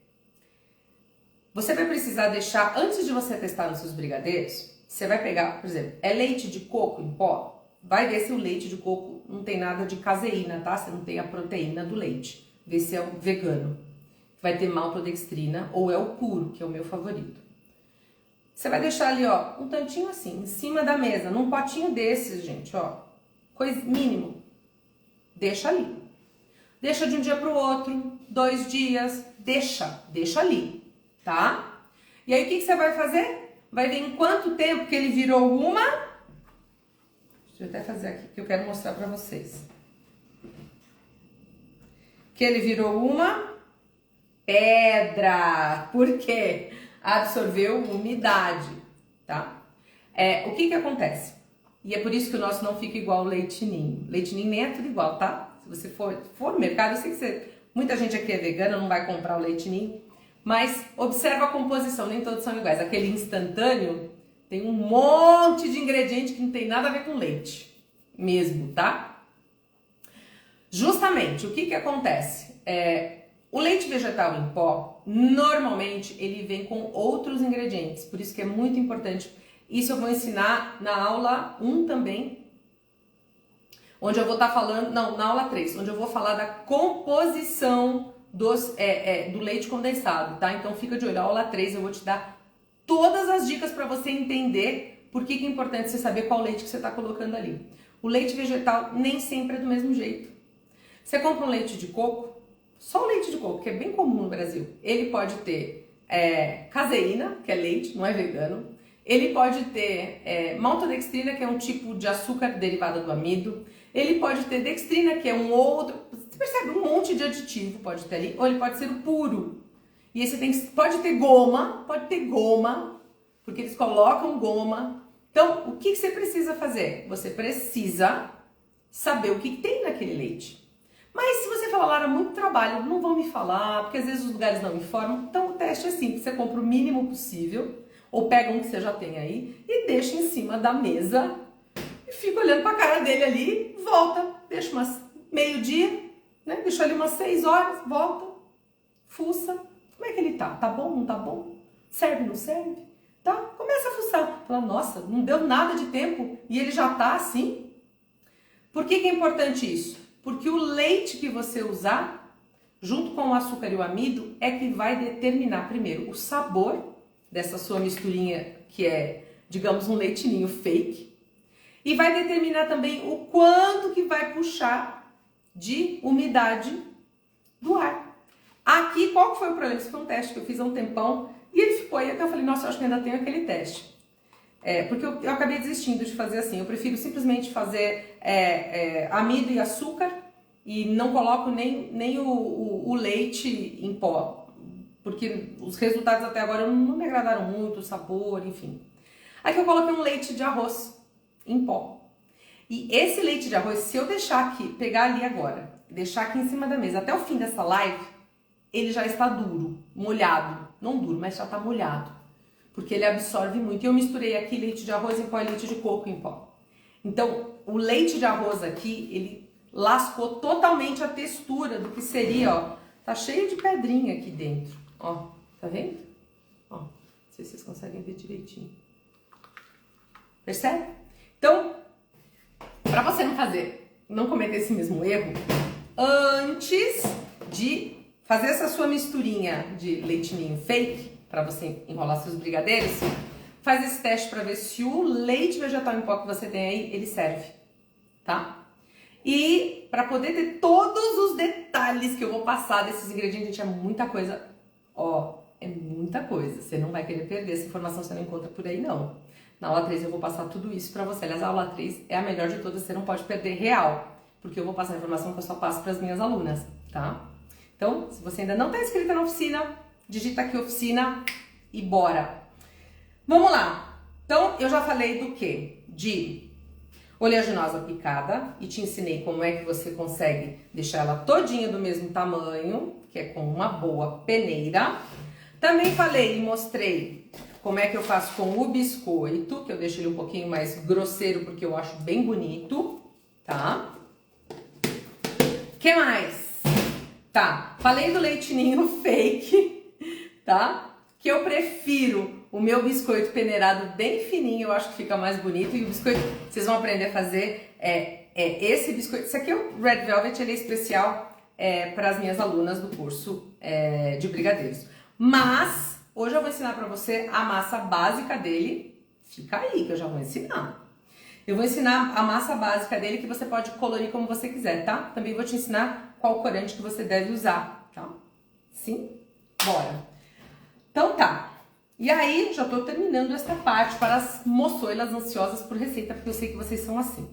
Speaker 1: Você vai precisar deixar, antes de você testar nos seus brigadeiros, você vai pegar, por exemplo, é leite de coco em pó? Vai ver se o leite de coco não tem nada de caseína, tá? Você não tem a proteína do leite. Vê se é o vegano. Vai ter maltodextrina ou é o puro, que é o meu favorito. Você vai deixar ali, ó, um tantinho assim, em cima da mesa, num potinho desses, gente, ó. Coisa mínimo. Deixa ali. Deixa de um dia para o outro, 2 dias, deixa ali, tá? E aí o que você vai fazer? Vai ver em quanto tempo que ele virou uma... Deixa eu até fazer aqui, que eu quero mostrar para vocês. Que ele virou uma pedra. Por quê? Absorveu umidade, tá? O que acontece? E é por isso que o nosso não fica igual ao leite ninho. Leite ninho nem é tudo igual, tá? Se você for no mercado, eu sei que muita gente aqui é vegana, não vai comprar o leite ninho, mas observa a composição, nem todos são iguais. Aquele instantâneo tem um monte de ingrediente que não tem nada a ver com leite mesmo, tá? Justamente, o que acontece? O leite vegetal em pó, normalmente, ele vem com outros ingredientes, por isso que é muito importante. Isso eu vou ensinar na aula 1 também, onde eu vou estar falando, não, na aula 3, onde eu vou falar da composição do leite condensado, tá? Então fica de olho, na aula 3 eu vou te dar todas as dicas para você entender por que é importante você saber qual leite que você está colocando ali. O leite vegetal nem sempre é do mesmo jeito. Você compra um leite de coco, só o leite de coco, que é bem comum no Brasil, ele pode ter caseína, que é leite, não é vegano. Ele pode ter maltodextrina, que é um tipo de açúcar derivado do amido. Ele pode ter dextrina, que é um outro... Você percebe? Um monte de aditivo pode ter ali. Ou ele pode ser o puro. E esse pode ter goma, porque eles colocam goma. Então, o que você precisa fazer? Você precisa saber o que tem naquele leite. Mas se você falar, Lara, muito trabalho, não vão me falar, porque às vezes os lugares não informam. Então, o teste é simples. Você compra o mínimo possível, ou pega um que você já tem aí e deixa em cima da mesa e fica olhando pra cara dele ali, volta, deixa umas meio-dia, né? Deixa ali umas 6 horas, volta, fuça. Como é que ele tá? Tá bom? Não tá bom? Serve? Não serve? Tá? Começa a fuçar. Fala, nossa, não deu nada de tempo e ele já tá assim? Por que é importante isso? Porque o leite que você usar, junto com o açúcar e o amido, é que vai determinar primeiro o sabor dessa sua misturinha, que é, digamos, um leite ninho fake, e vai determinar também o quanto que vai puxar de umidade do ar. Aqui, qual que foi o problema? Isso foi um teste que eu fiz há um tempão, e ele ficou aí, até eu falei, nossa, eu acho que ainda tenho aquele teste. Porque eu acabei desistindo de fazer assim, eu prefiro simplesmente fazer amido e açúcar, e não coloco nem o leite em pó, porque os resultados até agora não me agradaram muito, o sabor, enfim. Aqui eu coloquei um leite de arroz em pó. E esse leite de arroz, se eu deixar aqui, pegar ali agora, deixar aqui em cima da mesa até o fim dessa live, ele já está duro, molhado. Não duro, mas já está molhado. Porque ele absorve muito. E eu misturei aqui leite de arroz em pó e leite de coco em pó. Então, o leite de arroz aqui, ele lascou totalmente a textura do que seria, ó. Tá cheio de pedrinha aqui dentro, ó. Tá vendo? Ó, não sei se vocês conseguem ver direitinho. Percebe? Então, pra você não cometer esse mesmo erro, antes de fazer essa sua misturinha de leite ninho fake, para você enrolar seus brigadeiros, faz esse teste para ver se o leite vegetal em pó que você tem aí, ele serve, tá? E para poder ter todos os detalhes que eu vou passar desses ingredientes, gente, é muita coisa, ó, é muita coisa. Você não vai querer perder essa informação, você não encontra por aí não. Na aula 3 eu vou passar tudo isso para você. Aliás, a aula 3 é a melhor de todas, você não pode perder real, porque eu vou passar a informação que eu só passo para as minhas alunas, tá? Então, se você ainda não está inscrita na oficina, digita aqui oficina e bora! Vamos lá! Então, eu já falei do quê? De oleaginosa picada e te ensinei como é que você consegue deixar ela todinha do mesmo tamanho, que é com uma boa peneira. Também falei e mostrei como é que eu faço com o biscoito, que eu deixo ele um pouquinho mais grosseiro porque eu acho bem bonito, tá? Que mais? Tá, falei do leite ninho fake, tá? Que eu prefiro o meu biscoito peneirado bem fininho, eu acho que fica mais bonito. E o biscoito que vocês vão aprender a fazer esse biscoito. Esse aqui é o Red Velvet, ele é especial para as minhas alunas do curso de brigadeiros. Mas hoje eu vou ensinar para você a massa básica dele. Fica aí que eu já vou ensinar. Eu vou ensinar a massa básica dele que você pode colorir como você quiser, tá? Também vou te ensinar qual corante que você deve usar, tá? Sim? Bora! Então tá. E aí, já tô terminando essa parte para as moçoilas ansiosas por receita, porque eu sei que vocês são assim.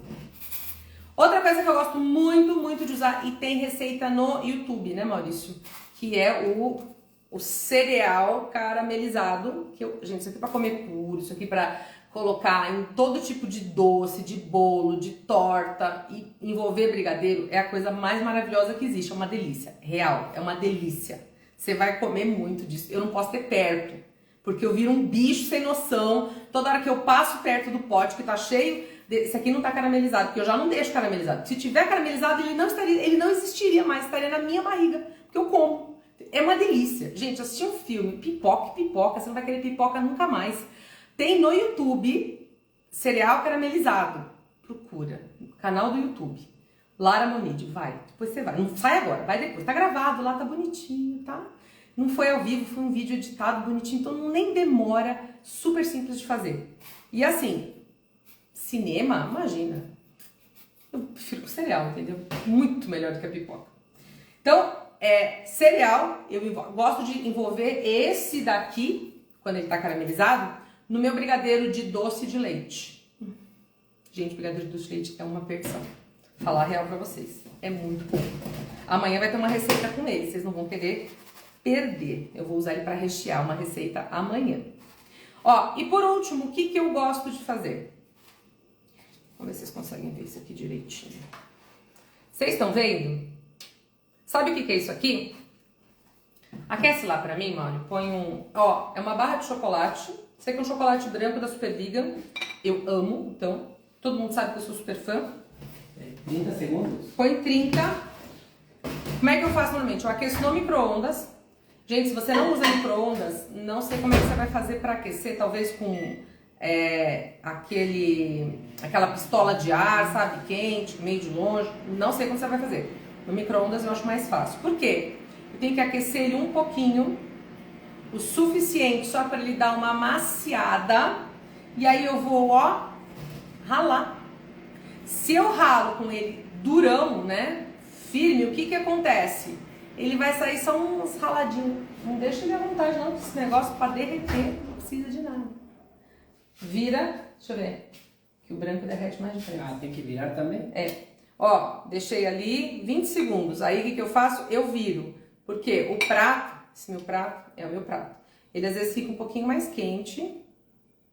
Speaker 1: Outra coisa que eu gosto muito, muito de usar, e tem receita no YouTube, né, Maurício? Que é o cereal caramelizado, que gente, isso aqui é pra comer puro, isso aqui pra colocar em todo tipo de doce, de bolo, de torta e envolver brigadeiro é a coisa mais maravilhosa que existe, é uma delícia, real, é uma delícia. Você vai comer muito disso, eu não posso ter perto, porque eu viro um bicho sem noção, toda hora que eu passo perto do pote que tá cheio, esse aqui não tá caramelizado, porque eu já não deixo caramelizado. Se tiver caramelizado, ele não existiria mais, estaria na minha barriga, porque eu como. É uma delícia. Gente, assistir um filme, pipoca, você não vai querer pipoca nunca mais. Tem no YouTube cereal caramelizado. Procura. Canal do YouTube. Lara Monide. Vai. Depois você vai. Não sai agora. Vai depois. Tá gravado lá, tá bonitinho, tá? Não foi ao vivo, foi um vídeo editado bonitinho. Então nem demora. Super simples de fazer. E assim, cinema, imagina. Eu prefiro o cereal, entendeu? Muito melhor do que a pipoca. Então, cereal, eu gosto de envolver esse daqui, quando ele tá caramelizado, no meu brigadeiro de doce de leite. Gente, brigadeiro de doce de leite é uma perdição. Falar a real pra vocês. É muito bom. Amanhã vai ter uma receita com ele. Vocês não vão querer perder. Eu vou usar ele pra rechear uma receita amanhã. Ó, e por último, o que eu gosto de fazer? Vamos ver se vocês conseguem ver isso aqui direitinho. Vocês estão vendo? Sabe o que é isso aqui? Aquece lá pra mim, Mário. Põe ó, é uma barra de chocolate. Sei que é um chocolate branco da Super Vegan. Eu amo, então. Todo mundo sabe que eu sou super fã.
Speaker 2: 30 segundos?
Speaker 1: Põe 30. Como é que eu faço normalmente? Eu aqueço no micro-ondas. Gente, se você não usa micro-ondas, não sei como é que você vai fazer pra aquecer. Talvez com aquela pistola de ar, sabe? Quente, meio de longe. Não sei como você vai fazer. No micro-ondas eu acho mais fácil. Por quê? Eu tenho que aquecer ele um pouquinho, o suficiente só para ele dar uma maciada. E aí eu vou, ó, ralar. Se eu ralo com ele durão, né, firme, o que acontece? Ele vai sair só uns raladinhos. Não deixa ele à vontade não, esse negócio para derreter não precisa de nada. Vira, deixa eu ver, que o branco derrete mais depressa.
Speaker 2: Ah, tem que virar também?
Speaker 1: Ó, deixei ali 20 segundos. Aí o que eu faço? Eu viro. Porque o prato, esse meu prato é o meu prato. Ele às vezes fica um pouquinho mais quente,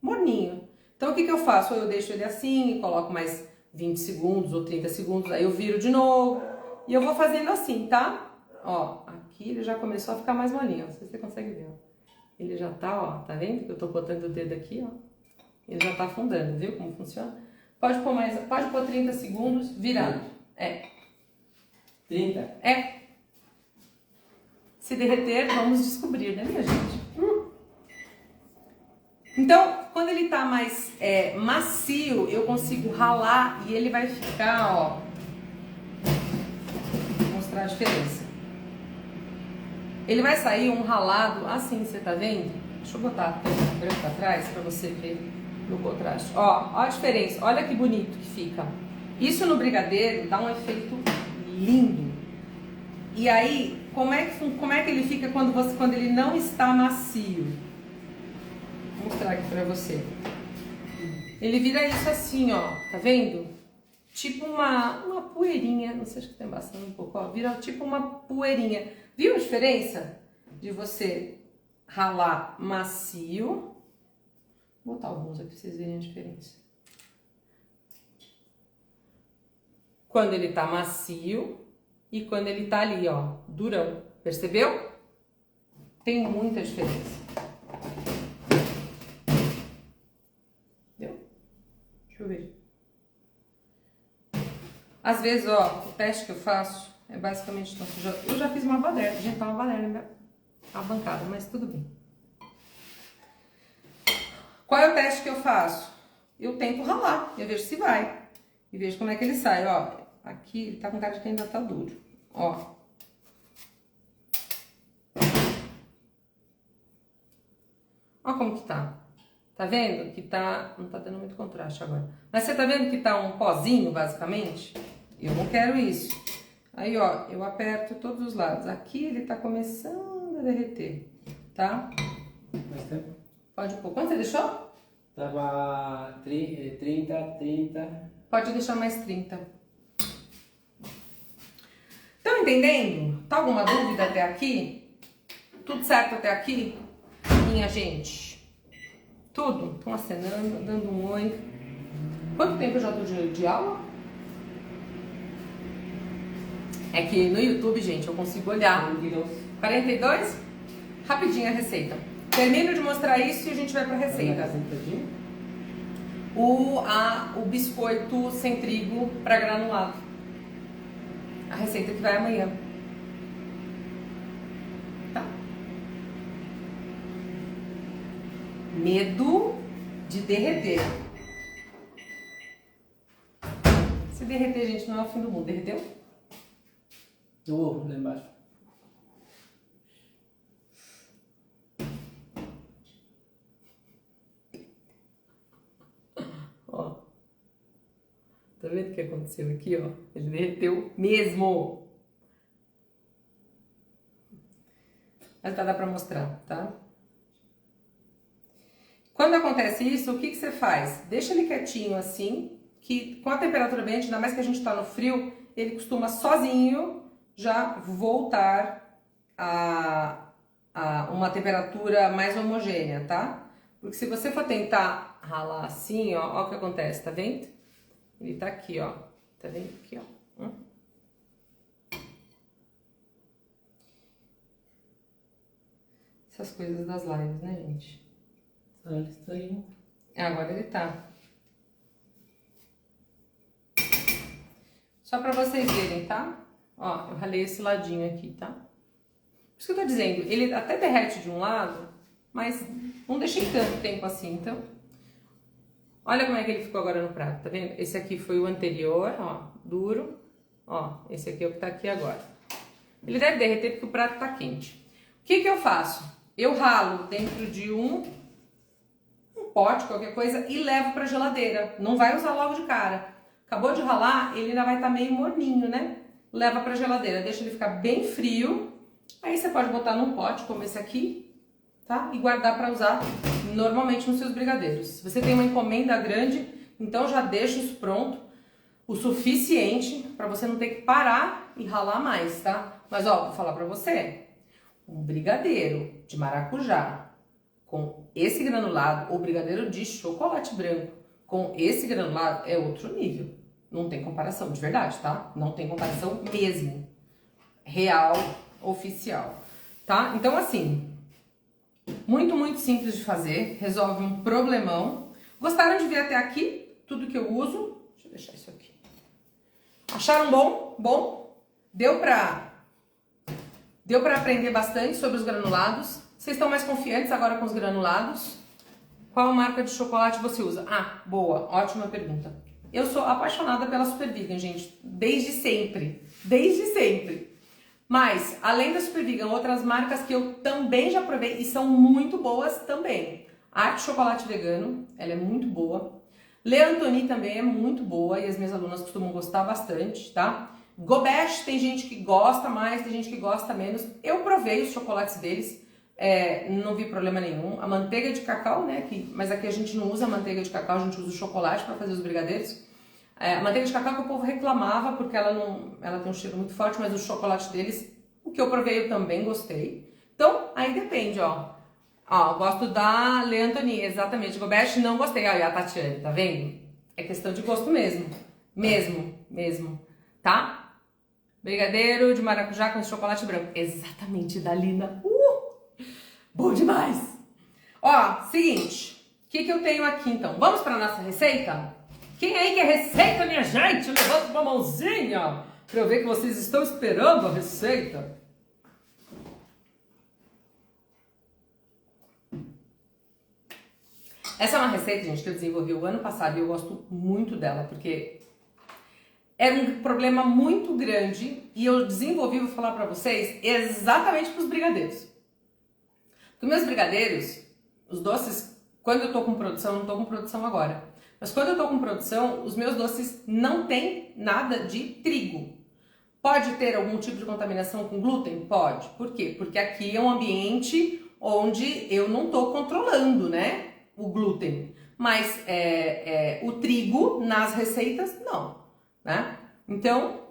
Speaker 1: morninho. Então o que eu faço? Ou eu deixo ele assim e coloco mais 20 segundos ou 30 segundos, aí eu viro de novo. E eu vou fazendo assim, tá? Ó, aqui ele já começou a ficar mais molinho, não sei se você consegue ver, ó. Ele já tá, ó, tá vendo que eu tô botando o dedo aqui, ó? Ele já tá afundando, viu como funciona? Pode pôr 30 segundos virado. É.
Speaker 2: 30?
Speaker 1: É. Se derreter, vamos descobrir, né, minha gente? Então, quando ele tá mais macio, eu consigo ralar e ele vai ficar, ó. Vou mostrar a diferença. Ele vai sair um ralado assim, você tá vendo? Deixa eu botar a tela branca atrás pra você ver no contraste. Ó a diferença, olha que bonito que fica. Isso no brigadeiro dá um efeito lindo. E aí, como é que ele fica quando ele não está macio? Vou mostrar aqui pra você. Ele vira isso assim, ó, tá vendo? Tipo uma poeirinha, não sei se tem bastante um pouco, ó, vira tipo uma poeirinha. Viu a diferença de você ralar macio? Vou botar alguns aqui pra vocês verem a diferença. Quando ele tá macio e quando ele tá ali, ó, durão. Percebeu? Tem muita diferença. Entendeu? Deixa eu ver. Às vezes, ó, o teste que eu faço é basicamente... Eu já fiz uma baderna, gente, tá uma baderna a bancada, mas tudo bem. Qual é o teste que eu faço? Eu tento ralar, eu vejo se vai. E vejo como é que ele sai, ó. Aqui ele tá com cara de que ainda tá duro, ó. Ó como que tá. Tá vendo que tá... Não tá dando muito contraste agora. Mas você tá vendo que tá um pozinho, basicamente? Eu não quero isso. Aí, ó, eu aperto todos os lados. Aqui ele tá começando a derreter, tá?
Speaker 2: Mais tempo?
Speaker 1: Pode pôr. Quanto você deixou?
Speaker 2: Tava 30.
Speaker 1: Pode deixar mais 30. Estão entendendo? Tá alguma dúvida até aqui? Tudo certo até aqui? Minha gente. Tudo? Estão acenando, dando um oi. Quanto tempo eu já tô de aula? É que no YouTube, gente, eu consigo olhar. 42? Rapidinho a receita. Termino de mostrar isso e a gente vai pra receita. O biscoito sem trigo para granulado. A receita que vai amanhã. Tá? Medo de derreter. Se derreter, gente, não é o fim do mundo. Derreteu?
Speaker 2: O ovo lá embaixo.
Speaker 1: Ó. Tá vendo o que aconteceu aqui, ó? Ele derreteu mesmo. Mas vai dar pra mostrar, tá? Quando acontece isso, o que você faz? Deixa ele quietinho assim, que com a temperatura ambiente, ainda mais que a gente tá no frio, ele costuma sozinho já voltar a uma temperatura mais homogênea, tá? Porque se você for tentar ralar assim, ó o que acontece, tá vendo? Ele tá aqui, ó. Tá vendo aqui, ó? Essas coisas das lives, né, gente?
Speaker 2: Olha isso aí.
Speaker 1: Agora ele tá. Só pra vocês verem, tá? Ó, eu ralei esse ladinho aqui, tá? Por isso que eu tô dizendo, ele até derrete de um lado, mas não deixei tanto tempo assim, então... Olha como é que ele ficou agora no prato, tá vendo? Esse aqui foi o anterior, ó, duro. Ó, esse aqui é o que tá aqui agora. Ele deve derreter porque o prato tá quente. O que que eu faço? Eu ralo dentro de um pote, qualquer coisa, e levo pra geladeira. Não vai usar logo de cara. Acabou de ralar, ele ainda vai estar meio morninho, né? Leva pra geladeira, deixa ele ficar bem frio. Aí você pode botar num pote como esse aqui, tá? E guardar pra usar normalmente nos seus brigadeiros. Se você tem uma encomenda grande, então já deixa isso pronto o suficiente pra você não ter que parar e ralar mais, tá? Mas ó, vou falar pra você, um brigadeiro de maracujá com esse granulado ou brigadeiro de chocolate branco com esse granulado é outro nível. Não tem comparação, de verdade, tá? Não tem comparação mesmo. Real, oficial, tá? Então, assim, muito, muito simples de fazer, resolve um problemão. Gostaram de ver até aqui tudo que eu uso? Deixa eu deixar isso aqui. Acharam bom? Bom? Deu pra aprender bastante sobre os granulados? Vocês estão mais confiantes agora com os granulados? Qual marca de chocolate você usa? Ah, boa, ótima pergunta. Eu sou apaixonada pela Super Vegan, gente, desde sempre. Desde sempre. Mas, além da Super Vegan, outras marcas que eu também já provei e são muito boas também. Arte Chocolate Vegano, ela é muito boa. Le Anthony também é muito boa e as minhas alunas costumam gostar bastante, tá? Gobesh, tem gente que gosta mais, tem gente que gosta menos. Eu provei os chocolates deles, não vi problema nenhum. A manteiga de cacau, né? Mas aqui a gente não usa manteiga de cacau, a gente usa o chocolate para fazer os brigadeiros. A manteiga de cacau que o povo reclamava porque ela tem um cheiro muito forte, mas o chocolate deles, o que eu provei eu também gostei. Então, aí depende, ó. Ó, gosto da Le Anthony, exatamente. Gobesh não gostei. Olha a Tatiane, tá vendo? É questão de gosto mesmo. Mesmo. Tá? Brigadeiro de maracujá com chocolate branco. Exatamente, Dalina. Bom demais! Ó, seguinte. O que eu tenho aqui, então? Vamos pra nossa receita? Quem aí quer receita, minha gente? Levanta uma mãozinha pra eu ver que vocês estão esperando a receita. Essa é uma receita, gente, que eu desenvolvi o ano passado e eu gosto muito dela, porque era um problema muito grande e eu desenvolvi, vou falar pra vocês, exatamente pros brigadeiros. Porque meus brigadeiros, os doces, quando eu tô com produção, não tô com produção agora, mas quando eu tô com produção, os meus doces não tem nada de trigo. Pode ter algum tipo de contaminação com glúten? Pode. Por quê? Porque aqui é um ambiente onde eu não tô controlando, né? O glúten, mas o trigo nas receitas, não, né? Então,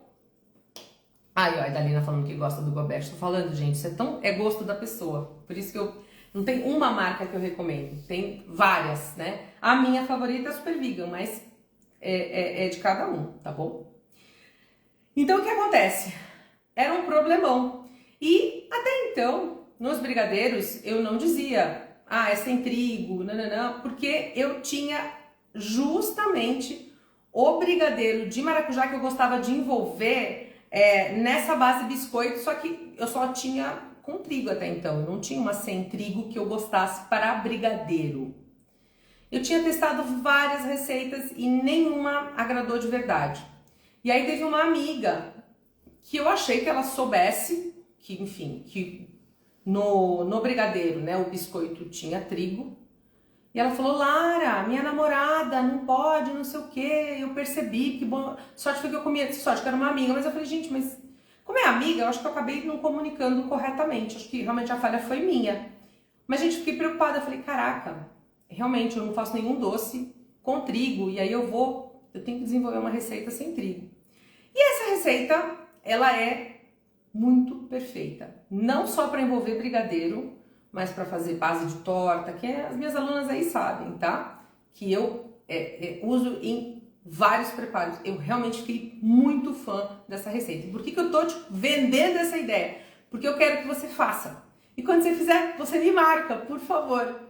Speaker 1: ai, ó, a Dalina falando que gosta do Gobesh, tô falando, gente, isso é gosto da pessoa, por isso que não tem uma marca que eu recomendo, tem várias, né? A minha favorita é a Super Vegan, mas é de cada um, tá bom? Então, o que acontece? Era um problemão, e até então, nos brigadeiros, eu não dizia... é sem trigo, porque eu tinha justamente o brigadeiro de maracujá que eu gostava de envolver nessa base biscoito, só que eu só tinha com trigo até então, eu não tinha uma sem trigo que eu gostasse para brigadeiro. Eu tinha testado várias receitas e nenhuma agradou de verdade. E aí teve uma amiga que eu achei que ela soubesse, que enfim, que... No brigadeiro, né, o biscoito tinha trigo. E ela falou, Lara, minha namorada, não pode, não sei o quê. Eu percebi, que bom. Sorte foi que eu comia, sorte que era uma amiga. Mas eu falei, gente, mas como é amiga, eu acho que eu acabei não comunicando corretamente. Acho que realmente a falha foi minha. Mas, gente, fiquei preocupada. Eu falei, caraca, realmente eu não faço nenhum doce com trigo. E aí eu tenho que desenvolver uma receita sem trigo. E essa receita, ela é muito perfeita, não só para envolver brigadeiro, mas para fazer base de torta, que as minhas alunas aí sabem, tá? Que eu uso em vários preparos. Eu realmente fiquei muito fã dessa receita. Por que eu tô te vendendo essa ideia? Porque eu quero que você faça. E quando você fizer, você me marca, por favor.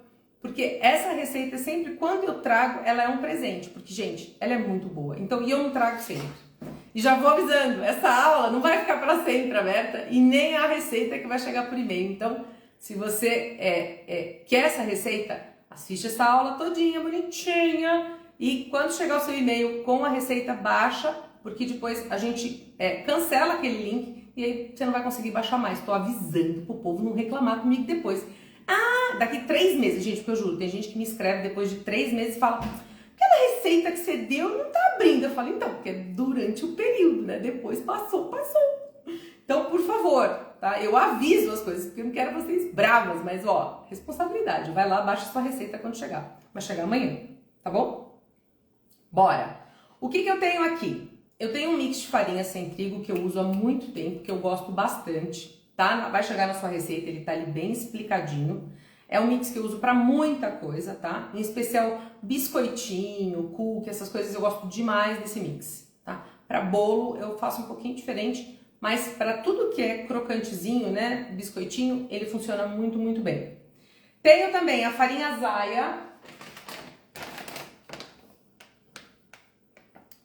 Speaker 1: Porque essa receita sempre, quando eu trago, ela é um presente. Porque, gente, ela é muito boa. Então, e eu não trago sempre. E já vou avisando, essa aula não vai ficar para sempre aberta e nem a receita que vai chegar por e-mail. Então, se você quer essa receita, assiste essa aula todinha, bonitinha. E quando chegar o seu e-mail com a receita, baixa, porque depois a gente cancela aquele link e aí você não vai conseguir baixar mais. Estou avisando pro povo não reclamar comigo depois. Daqui 3 meses, gente, porque eu juro, tem gente que me escreve depois de 3 meses e fala... Aquela receita que você deu não tá abrindo. Eu falei, então, porque é durante o período, né? Depois passou. Então, por favor, tá? Eu aviso as coisas, porque eu não quero vocês bravas, mas, ó, responsabilidade. Vai lá, baixa sua receita quando chegar. Vai chegar amanhã, tá bom? Bora! O que eu tenho aqui? Eu tenho um mix de farinha sem trigo que eu uso há muito tempo, que eu gosto bastante, tá? Vai chegar na sua receita, ele tá ali bem explicadinho. É um mix que eu uso para muita coisa, tá? Em especial biscoitinho, cookie, essas coisas eu gosto demais desse mix. tá? Para bolo eu faço um pouquinho diferente, mas para tudo que é crocantezinho, né, biscoitinho, ele funciona muito, muito bem. Tenho também a farinha Zaya.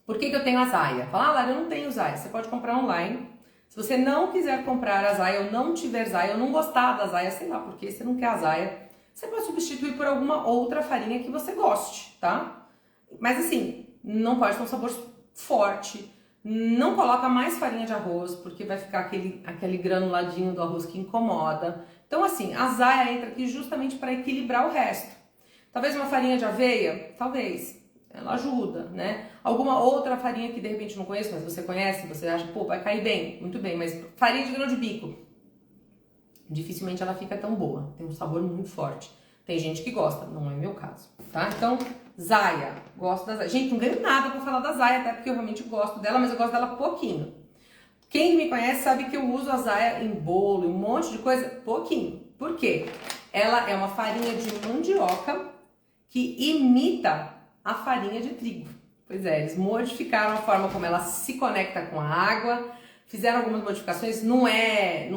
Speaker 1: Por que eu tenho a Zaya? Fala, Lara, eu não tenho Zaya. Você pode comprar online. Se você não quiser comprar a Zaya ou não tiver Zaya, ou não gostar da Zaya, sei lá por que você não quer a Zaya, você pode substituir por alguma outra farinha que você goste, tá? Mas assim, não pode ter um sabor forte. Não coloca mais farinha de arroz, porque vai ficar aquele granuladinho do arroz que incomoda. Então assim, a Zaya entra aqui justamente para equilibrar o resto. Talvez uma farinha de aveia? Talvez. Ela ajuda, né? Alguma outra farinha que de repente não conheço, mas você conhece, você acha, pô, vai cair bem, muito bem, mas farinha de grão de bico, dificilmente ela fica tão boa, tem um sabor muito forte. Tem gente que gosta, não é meu caso, tá? Então, Zaya, gosto da Zaya. Gente, não ganho nada pra falar da Zaya, até porque eu realmente gosto dela, mas eu gosto dela pouquinho. Quem me conhece sabe que eu uso a Zaya em bolo, em um monte de coisa, pouquinho. Por quê? Ela é uma farinha de mandioca que imita a farinha de trigo. Pois é, eles modificaram a forma como ela se conecta com a água, fizeram algumas modificações, não é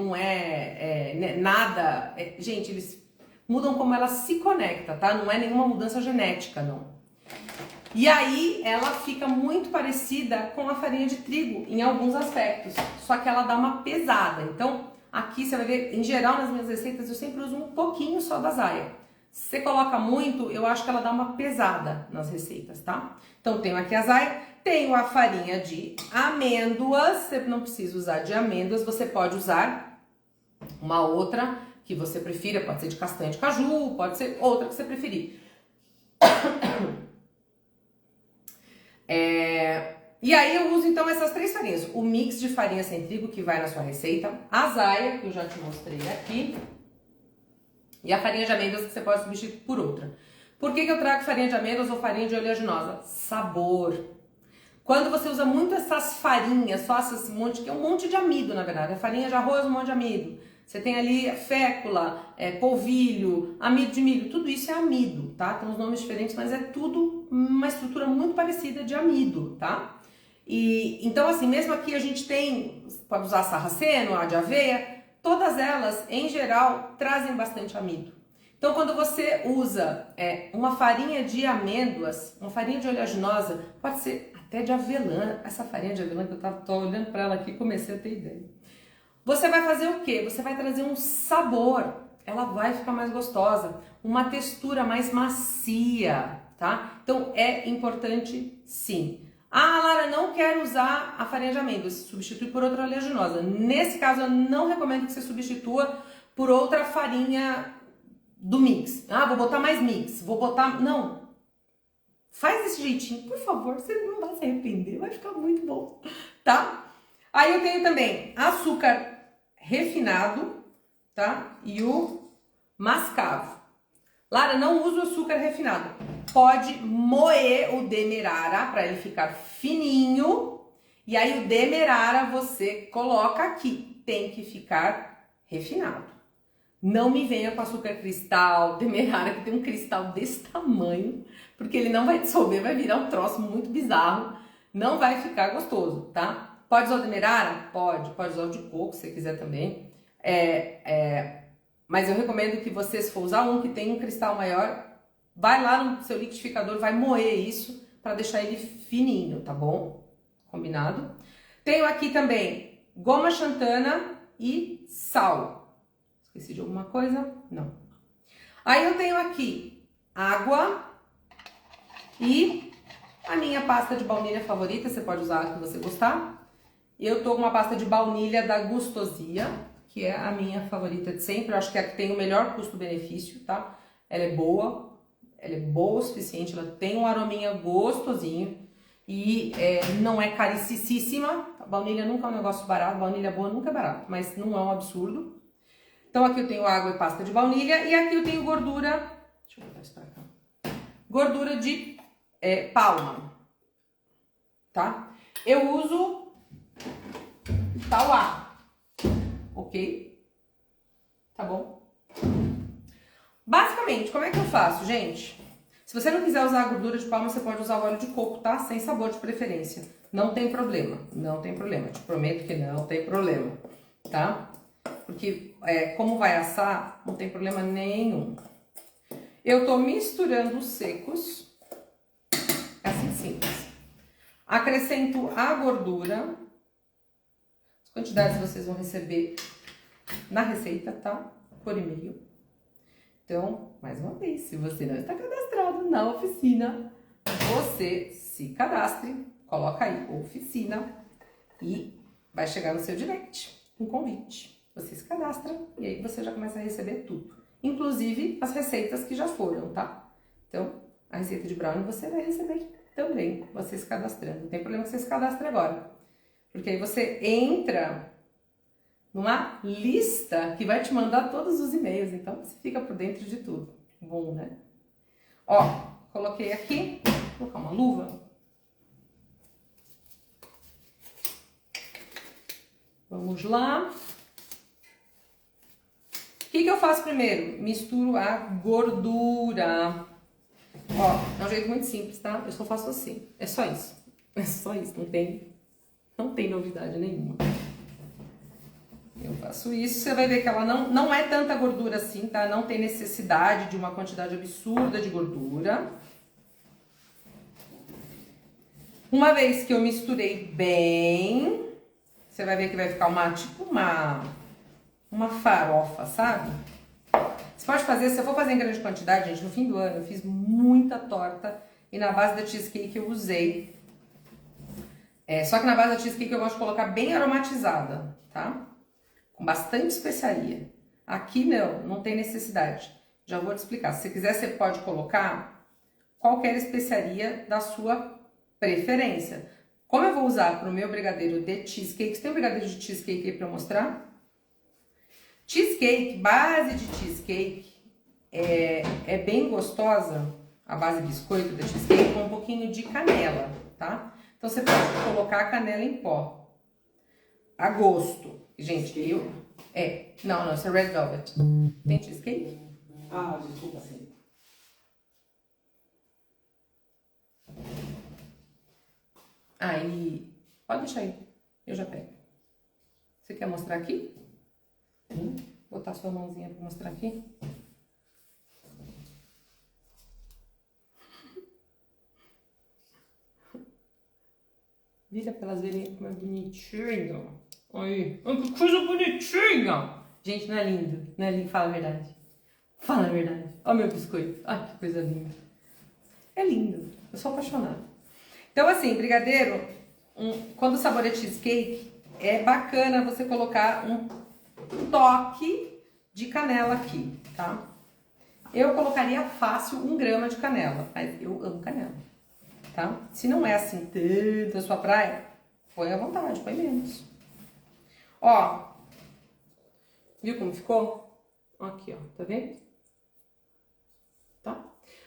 Speaker 1: nada... gente, eles mudam como ela se conecta, tá? Não é nenhuma mudança genética, não. E aí, ela fica muito parecida com a farinha de trigo em alguns aspectos, só que ela dá uma pesada. Então, aqui você vai ver, em geral, nas minhas receitas, eu sempre uso um pouquinho só da Zaya. Se você coloca muito, eu acho que ela dá uma pesada nas receitas, tá? Então, tenho aqui a Zaya, tenho a farinha de amêndoas, você não precisa usar de amêndoas, você pode usar uma outra que você prefira, pode ser de castanha de caju, pode ser outra que você preferir. E aí eu uso então essas três farinhas, o mix de farinha sem trigo que vai na sua receita, a Zaya, que eu já te mostrei aqui, e a farinha de amêndoas que você pode substituir por outra. Por que eu trago farinha de amêndoas ou farinha de oleaginosa? Sabor. Quando você usa muito essas farinhas, só essas monte, que é um monte de amido, na verdade. É farinha de arroz, um monte de amido. Você tem ali fécula, polvilho, amido de milho. Tudo isso é amido, tá? Tem uns nomes diferentes, mas é tudo uma estrutura muito parecida de amido, tá? E então, assim, mesmo aqui a gente tem, pode usar sarraceno, a de aveia, todas elas, em geral, trazem bastante amido. Então, quando você usa uma farinha de amêndoas, uma farinha de oleaginosa, pode ser até de avelã, essa farinha de avelã que eu tô olhando para ela aqui e comecei a ter ideia. Você vai fazer o quê? Você vai trazer um sabor, ela vai ficar mais gostosa, uma textura mais macia, tá? Então, é importante sim. Ah, Lara, não quero usar a farinha de amêndoas, substitui por outra oleaginosa. Nesse caso, eu não recomendo que você substitua por outra farinha do mix. Ah, vou botar mais mix, vou botar... Não, faz desse jeitinho, por favor, você não vai se arrepender, vai ficar muito bom, tá? Aí eu tenho também açúcar refinado, tá? E o mascavo. Lara, não uso açúcar refinado. Pode moer o demerara para ele ficar fininho. E aí o demerara você coloca aqui. Tem que ficar refinado. Não me venha com açúcar cristal, demerara que tem um cristal desse tamanho, porque ele não vai dissolver, vai virar um troço muito bizarro. Não vai ficar gostoso, tá? Pode usar o demerara? Pode. Pode usar o de coco se você quiser também. Mas eu recomendo que você, se for usar um que tem um cristal maior, vai lá no seu liquidificador, vai moer isso para deixar ele fininho, tá bom? Combinado? Tenho aqui também goma xantana e sal. Esqueci de alguma coisa? Não. Aí eu tenho aqui água e a minha pasta de baunilha favorita, você pode usar a que você gostar. Eu tô com uma pasta de baunilha da Gustosia, que é a minha favorita de sempre. Eu acho que é a que tem o melhor custo-benefício, tá? Ela é boa o suficiente, ela tem um arominha gostosinho e não é caricíssima. A baunilha nunca é um negócio barato, baunilha boa nunca é barato, mas não é um absurdo. Então aqui eu tenho água e pasta de baunilha e aqui eu tenho gordura, deixa eu botar isso pra cá, gordura de palma, tá? Eu uso tauá, ok? Tá bom? Basicamente, como é que eu faço, gente? Se você não quiser usar a gordura de palma, você pode usar o óleo de coco, tá? Sem sabor de preferência. não tem problema, não tem problema. Te prometo que não tem problema, tá? Porque como vai assar, não tem problema nenhum. Eu tô misturando os secos, assim simples. Acrescento a gordura. As quantidades vocês vão receber na receita, tá? Por e-mail. Então, mais uma vez, se você não está cadastrado na oficina, você se cadastre, coloca aí oficina e vai chegar no seu direct um convite. Você se cadastra e aí você já começa a receber tudo, inclusive as receitas que já foram, tá? Então, a receita de brownie você vai receber também, você se cadastrando. Não tem problema que você se cadastre agora, porque aí você entra numa lista que vai te mandar todos os e-mails, então você fica por dentro de tudo. Bom, né? Ó, coloquei aqui, vou colocar uma luva. Vamos lá. O que eu faço primeiro? Misturo a gordura. Ó, é um jeito muito simples, tá? Eu só faço assim. É só isso. É só isso, não tem novidade nenhuma. Eu faço isso, você vai ver que ela não é tanta gordura assim, tá? Não tem necessidade de uma quantidade absurda de gordura. Uma vez que eu misturei bem, você vai ver que vai ficar tipo uma farofa, sabe? Você pode fazer, se eu for fazer em grande quantidade, gente, no fim do ano eu fiz muita torta e na base da cheesecake eu usei. Só que na base da cheesecake eu gosto de colocar bem aromatizada, tá? Com bastante especiaria. Aqui não tem necessidade. Já vou te explicar. Se você quiser, você pode colocar qualquer especiaria da sua preferência. Como eu vou usar para o meu brigadeiro de cheesecake, você tem um brigadeiro de cheesecake aí para eu mostrar? Cheesecake, base de cheesecake, é bem gostosa, a base de biscoito da cheesecake, com um pouquinho de canela, tá? Então você pode colocar a canela em pó, a gosto. Gente, não, isso é Red Velvet. Tem cheesecake?
Speaker 2: Ah, desculpa, sim.
Speaker 1: Aí, pode deixar aí, eu já pego. Você quer mostrar aqui? Botar sua mãozinha pra mostrar aqui? Vira pra elas verem como é bonitinho. Aí, que coisa bonitinha! Gente, não é lindo? Não é lindo? Fala a verdade. Fala a verdade. Ó meu biscoito. Ai, que coisa linda. É lindo. Eu sou apaixonada. Então, assim, brigadeiro, quando o sabor é cheesecake, é bacana você colocar um toque de canela aqui, tá? Eu colocaria fácil 1 grama de canela, mas eu amo canela, tá? Se não é assim tanto a sua praia, põe à vontade, põe menos. Ó, viu como ficou? Aqui, ó, tá vendo? Tá?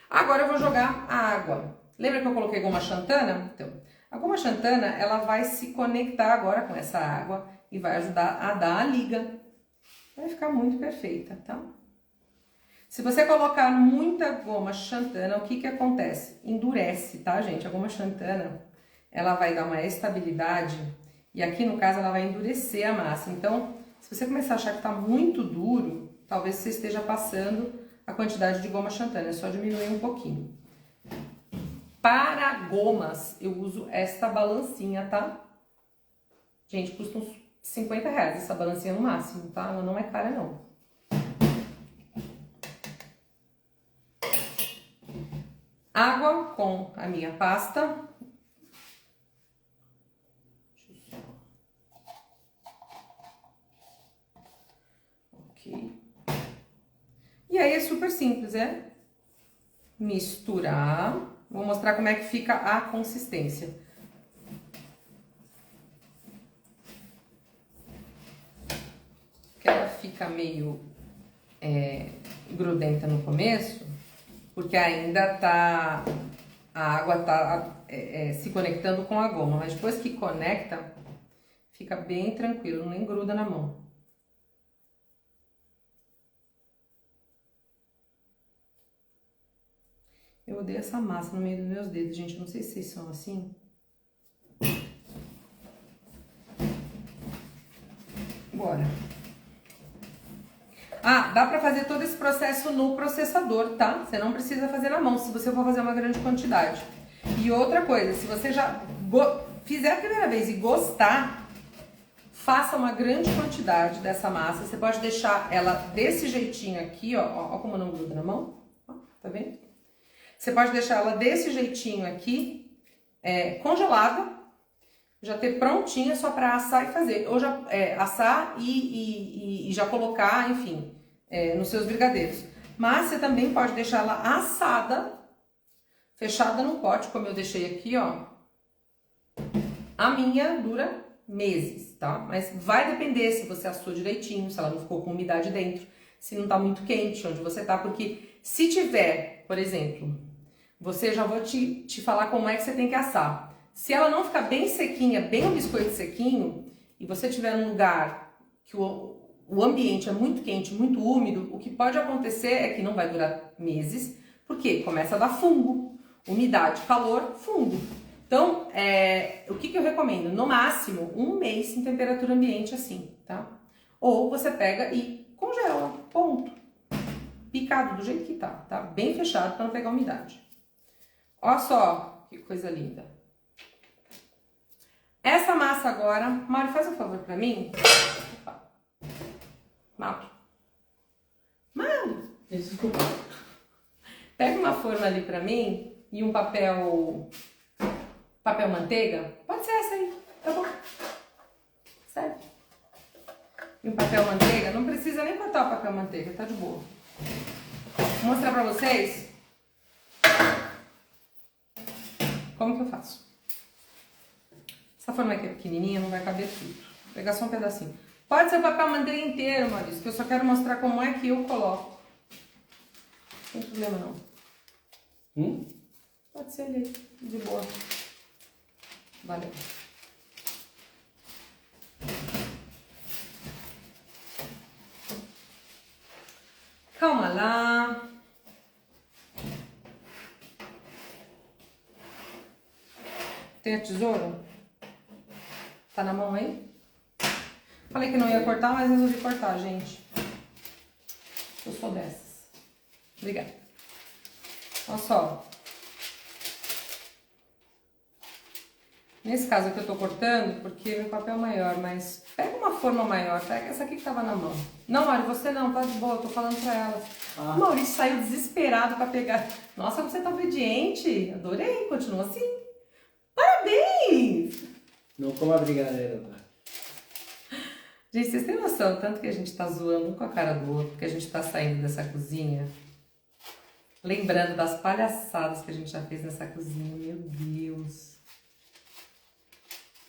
Speaker 1: Agora eu vou jogar a água. Lembra que eu coloquei goma xantana? Então, a goma xantana, ela vai se conectar agora com essa água e vai ajudar a dar a liga. Vai ficar muito perfeita, tá? Se você colocar muita goma xantana, o que acontece? Endurece, tá, gente? A goma xantana, ela vai dar uma estabilidade e aqui, no caso, ela vai endurecer a massa. Então, se você começar a achar que tá muito duro, talvez você esteja passando a quantidade de goma xantana. É só diminuir um pouquinho. Para gomas, eu uso esta balancinha, tá? Gente, custa uns 50 reais essa balancinha no máximo, tá? Ela não é cara, não. Água com a minha pasta. Ok. E aí é super simples, misturar. Vou mostrar como é que fica a consistência. Que ela fica meio grudenta no começo, porque ainda a água tá se conectando com a goma, mas depois que conecta, fica bem tranquilo, nem gruda na mão. Eu odeio essa massa no meio dos meus dedos, gente, não sei se vocês são assim. Bora. Ah, dá pra fazer todo esse processo no processador, tá? Você não precisa fazer na mão, se você for fazer uma grande quantidade. E outra coisa, se você já fizer a primeira vez e gostar, faça uma grande quantidade dessa massa. Você pode deixar ela desse jeitinho aqui, ó. Ó como não gruda na mão. Ó, tá vendo? Você pode deixar ela desse jeitinho aqui, congelada. Já ter prontinha só para assar e fazer. Ou já assar e já colocar, enfim, nos seus brigadeiros. Mas você também pode deixar ela assada, fechada no pote, como eu deixei aqui, ó. A minha dura meses, tá? Mas vai depender se você assou direitinho, se ela não ficou com umidade dentro, se não tá muito quente onde você tá, porque se tiver, por exemplo, já vou te falar como é que você tem que assar. Se ela não ficar bem sequinha, bem o biscoito sequinho, e você tiver num lugar que o ambiente é muito quente, muito úmido, o que pode acontecer é que não vai durar meses, porque começa a dar fungo, umidade, calor, fungo. Então, o que eu recomendo? No máximo, 1 mês em temperatura ambiente assim, tá? Ou você pega e congela, ponto. Picado do jeito que tá? Bem fechado para não pegar umidade. Olha só que coisa linda. Essa massa agora, Mário, faz um favor pra mim. Mário.
Speaker 2: Desculpa.
Speaker 1: Pega uma forma ali pra mim e um papel manteiga. Pode ser essa aí, tá bom? Serve. E um papel manteiga, não precisa nem cortar o papel manteiga, tá de boa. Vou mostrar pra vocês como que eu faço. Essa forma aqui é pequenininha, não vai caber tudo. Vou pegar só um pedacinho. Pode ser o papel manteiga inteiro, Maurício, que eu só quero mostrar como é que eu coloco. Não tem problema não. Pode ser ali, de boa. Valeu. Calma lá. Tem a tesoura? Tá na mão aí? Falei que não ia cortar, mas resolvi cortar, gente. Eu sou dessas. Obrigada. Olha só. Nesse caso aqui eu tô cortando porque meu papel é maior, mas pega uma forma maior, pega essa aqui que tava na mão. Não, Mário, você não, tá de boa, eu tô falando pra ela. O Maurício saiu desesperado pra pegar. Nossa, você tá obediente. Adorei, continua assim. Parabéns!
Speaker 2: Não coma brigadeiro, tá?
Speaker 1: Gente, vocês têm noção tanto que a gente tá zoando um com a cara do outro, porque a gente tá saindo dessa cozinha, lembrando das palhaçadas que a gente já fez nessa cozinha, meu Deus.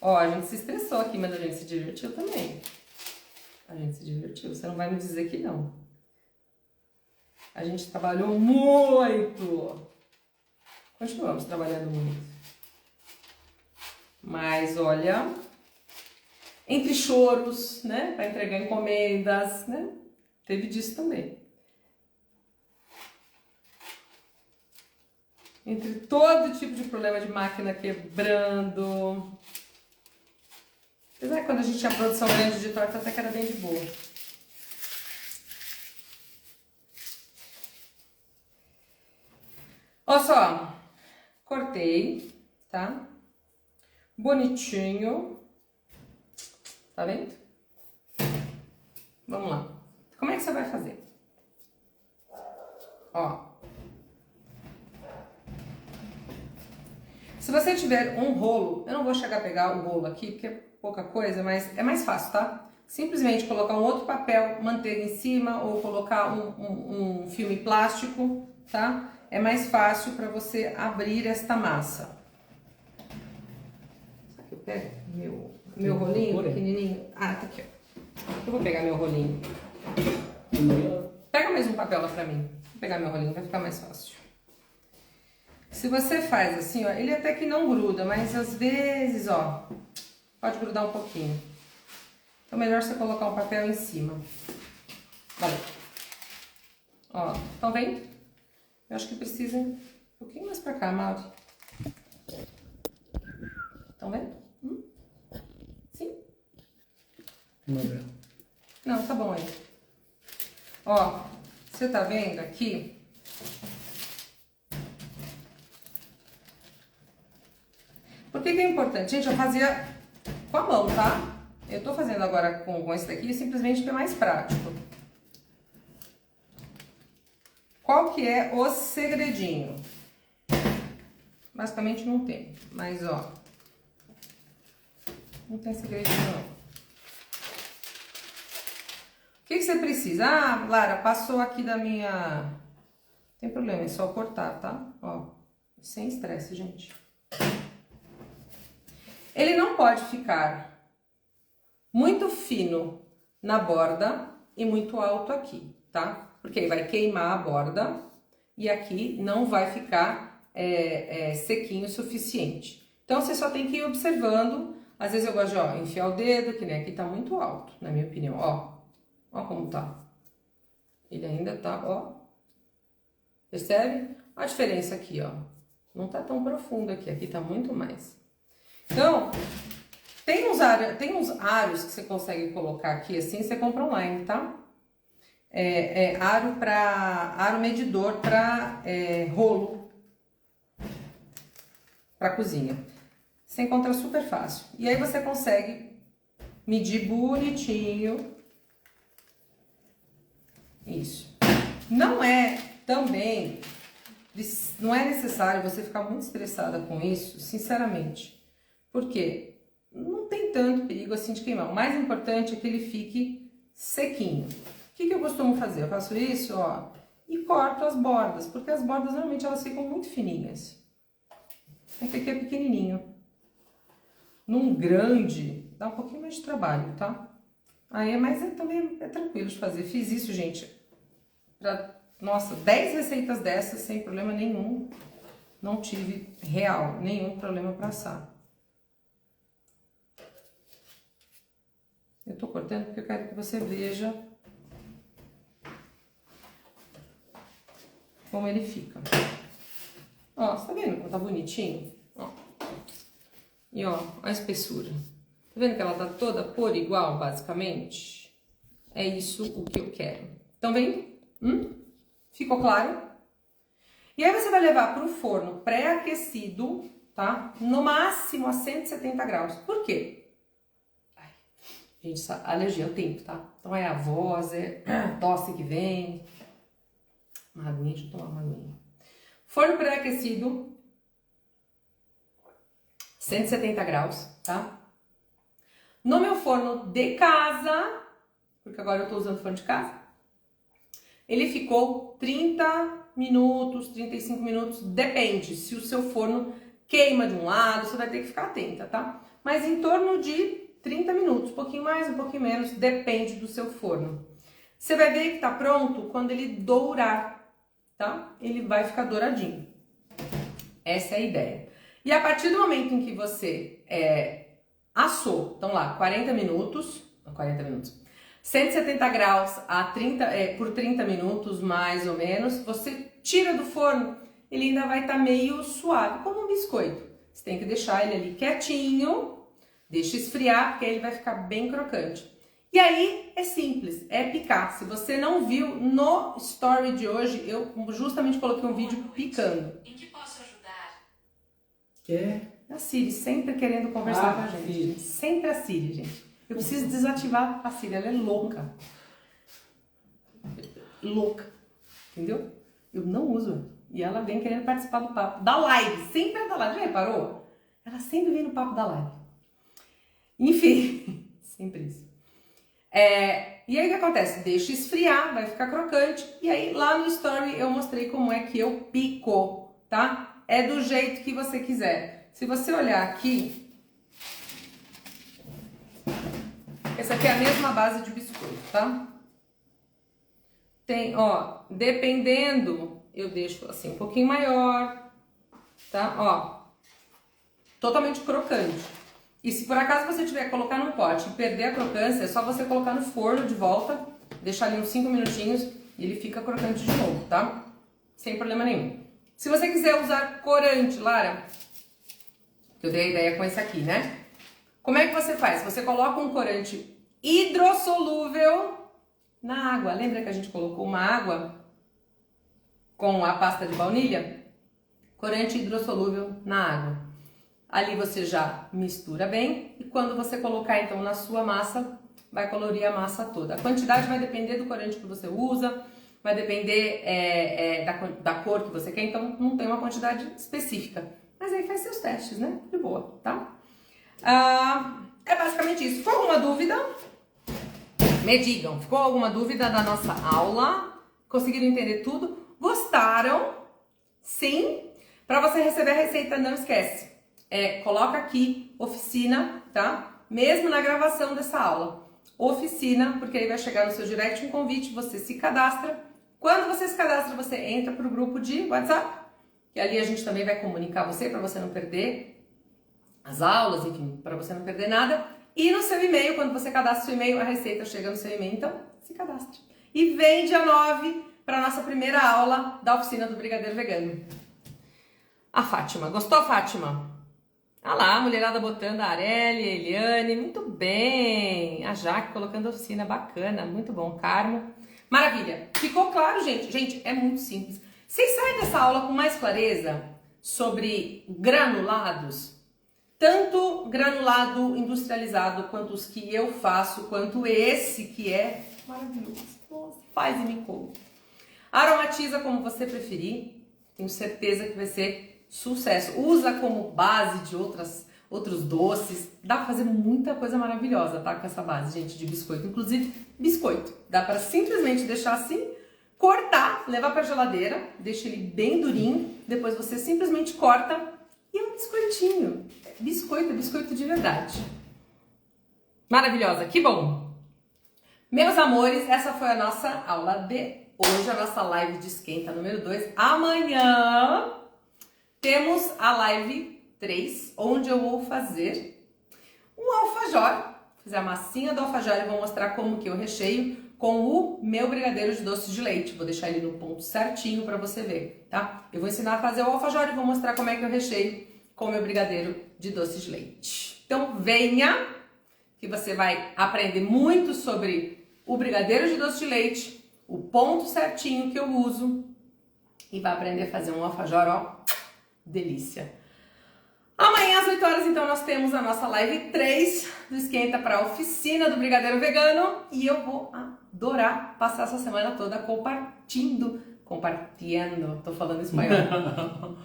Speaker 1: Ó, a gente se estressou aqui, mas a gente se divertiu também. A gente se divertiu, você não vai me dizer que não. A gente trabalhou muito. Continuamos trabalhando muito. Mas olha, entre choros, né, para entregar encomendas, né, teve disso também. Entre todo tipo de problema de máquina quebrando. Apesar que quando a gente tinha produção grande de torta até que era bem de boa. Olha só, cortei, tá? Bonitinho. Tá vendo? Vamos lá. Como é que você vai fazer? Ó. Se você tiver um rolo, eu não vou chegar a pegar o rolo aqui, porque é pouca coisa, mas é mais fácil, tá? Simplesmente colocar um outro papel manteiga em cima ou colocar um filme plástico, tá? É mais fácil para você abrir esta massa. Aqui eu pego meu rolinho pequenininho. Ah, tá aqui, ó. Eu vou pegar meu rolinho. Pega mais um papel lá pra mim. Vou pegar meu rolinho, vai ficar mais fácil. Se você faz assim, ó, ele até que não gruda, mas às vezes, ó, pode grudar um pouquinho. Então melhor você colocar um papel em cima. Valeu. Ó, estão vendo? Eu acho que precisa um pouquinho mais pra cá, Mauri. Estão vendo? Sim? Não, tá bom aí. Ó, você tá vendo aqui? Por que é importante? Gente, eu fazia com a mão, tá? Eu tô fazendo agora com esse daqui simplesmente porque é mais prático. Qual que é o segredinho? Basicamente não tem, mas ó, não tem segredinho não. O que você precisa? Ah, Lara, passou aqui da minha... Não tem problema, é só cortar, tá? Ó, sem estresse, gente. Ele não pode ficar muito fino na borda e muito alto aqui, tá? Porque aí vai queimar a borda e aqui não vai ficar sequinho o suficiente. Então, você só tem que ir observando. Às vezes eu gosto de, ó, enfiar o dedo, que nem aqui tá muito alto, na minha opinião, ó. Ó como tá. Ele ainda tá, ó. Percebe? A diferença aqui, ó. Não tá tão profundo aqui, aqui tá muito mais. Então, tem uns aros que você consegue colocar aqui assim, você compra online, tá? Aro medidor para rolo para cozinha. Você encontra super fácil. E aí você consegue medir bonitinho. Isso. Não é necessário você ficar muito estressada com isso, sinceramente. Por quê? Não tem tanto perigo assim de queimar. O mais importante é que ele fique sequinho. O que eu costumo fazer? Eu faço isso, ó, e corto as bordas, porque as bordas normalmente elas ficam muito fininhas. Esse aqui é pequenininho. Num grande, dá um pouquinho mais de trabalho, tá? Aí, também é tranquilo de fazer. Fiz isso, gente, nossa, 10 receitas dessas sem problema nenhum. Não tive nenhum problema para assar. Eu tô cortando porque eu quero que você veja como ele fica. Ó, você tá vendo como tá bonitinho? Ó. E ó, a espessura. Tá vendo que ela tá toda por igual, basicamente? É isso o que eu quero. Estão vendo? Ficou claro? E aí você vai levar pro forno pré-aquecido, tá? No máximo a 170 graus. Por quê? Ai, gente, alergia ao tempo, tá? Então é a voz, é a tosse que vem. Uma aguinha, deixa eu tomar uma aguinha. Forno pré-aquecido, 170 graus, tá? No meu forno de casa, porque agora eu tô usando forno de casa, ele ficou 30 minutos, 35 minutos, depende. Se o seu forno queima de um lado, você vai ter que ficar atenta, tá? Mas em torno de 30 minutos, um pouquinho mais, um pouquinho menos, depende do seu forno. Você vai ver que tá pronto quando ele dourar, tá? Ele vai ficar douradinho. Essa é a ideia. E a partir do momento em que você assou, então lá, 40 minutos, 170 graus por 30 minutos, mais ou menos, você tira do forno, ele ainda vai estar meio suave, como um biscoito. Você tem que deixar ele ali quietinho, deixa esfriar, porque aí ele vai ficar bem crocante. E aí é simples, é picar. Se você não viu, no story de hoje, eu justamente coloquei um vídeo picando.
Speaker 3: Em que posso ajudar?
Speaker 1: A Siri sempre querendo conversar com a gente.
Speaker 2: Siri.
Speaker 1: Sempre a Siri, gente. Eu preciso desativar a Siri, ela é louca. Louca. Entendeu? Eu não uso. E ela vem querendo participar do papo. Da live. Sempre é da live. Já reparou? Ela sempre vem no papo da live. Enfim. Sempre isso. E aí o que acontece? Deixa esfriar, vai ficar crocante. E aí lá no story eu mostrei como é que eu pico, tá? É do jeito que você quiser. Se você olhar aqui, essa aqui é a mesma base de biscoito, tá? Tem, ó, dependendo, eu deixo assim um pouquinho maior, tá? Ó, totalmente crocante. E se por acaso você tiver que colocar no pote e perder a crocância, é só você colocar no forno de volta, deixar ali uns 5 minutinhos e ele fica crocante de novo, tá? Sem problema nenhum. Se você quiser usar corante, Lara, eu dei a ideia com esse aqui, né? Como é que você faz? Você coloca um corante hidrossolúvel na água. Lembra que a gente colocou uma água com a pasta de baunilha? Corante hidrossolúvel na água. Ali você já mistura bem e quando você colocar então na sua massa, vai colorir a massa toda. A quantidade vai depender do corante que você usa, vai depender da cor que você quer, então não tem uma quantidade específica. Mas aí faz seus testes, né? De boa, tá? É basicamente isso. Ficou alguma dúvida? Me digam, ficou alguma dúvida da nossa aula? Conseguiram entender tudo? Gostaram? Sim? Para você receber a receita, não esquece. Coloca aqui, oficina, tá? Mesmo na gravação dessa aula. Oficina, porque aí vai chegar no seu direct um convite, você se cadastra. Quando você se cadastra, você entra para o grupo de WhatsApp, que ali a gente também vai comunicar você, para você não perder as aulas, enfim, para você não perder nada. E no seu e-mail, quando você cadastra o seu e-mail, a receita chega no seu e-mail, então se cadastre. E vem dia 9 para a nossa primeira aula da oficina do Brigadeiro Vegano. A Fátima, gostou, Fátima? Ah lá, a mulherada botando a Arely, a Eliane, muito bem. A Jaque colocando a oficina, bacana, muito bom. Carmo, maravilha. Ficou claro, gente? Gente, é muito simples. Vocês saem dessa aula com mais clareza sobre granulados? Tanto granulado industrializado, quanto os que eu faço, quanto esse que é maravilhoso. Nossa, faz e me conta. Aromatiza como você preferir. Tenho certeza que vai ser sucesso. Usa como base de outros doces. Dá pra fazer muita coisa maravilhosa, tá? Com essa base, gente, de biscoito. Inclusive, biscoito. Dá pra simplesmente deixar assim, cortar, levar pra geladeira, deixa ele bem durinho. Depois você simplesmente corta e é um biscoitinho. Biscoito de verdade. Maravilhosa, que bom! Meus amores, essa foi a nossa aula de hoje, a nossa live de esquenta número 2. Amanhã temos a live 3, onde eu vou fazer um alfajor. Fazer a massinha do alfajor e vou mostrar como que eu recheio com o meu brigadeiro de doce de leite. Vou deixar ele no ponto certinho para você ver, tá? Eu vou ensinar a fazer o alfajor e vou mostrar como é que eu recheio com o meu brigadeiro de doce de leite. Então venha, que você vai aprender muito sobre o brigadeiro de doce de leite, o ponto certinho que eu uso e vai aprender a fazer um alfajor, ó, delícia. Amanhã às 8 horas, então, nós temos a nossa live 3 do Esquenta para a oficina do Brigadeiro Vegano e eu vou adorar passar essa semana toda compartilhando, tô falando espanhol,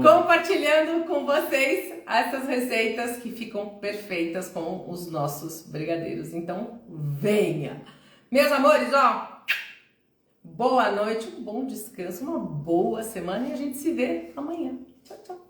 Speaker 1: compartilhando com vocês essas receitas que ficam perfeitas com os nossos brigadeiros. Então, venha! Meus amores, ó, boa noite, um bom descanso, uma boa semana e a gente se vê amanhã. Tchau, tchau!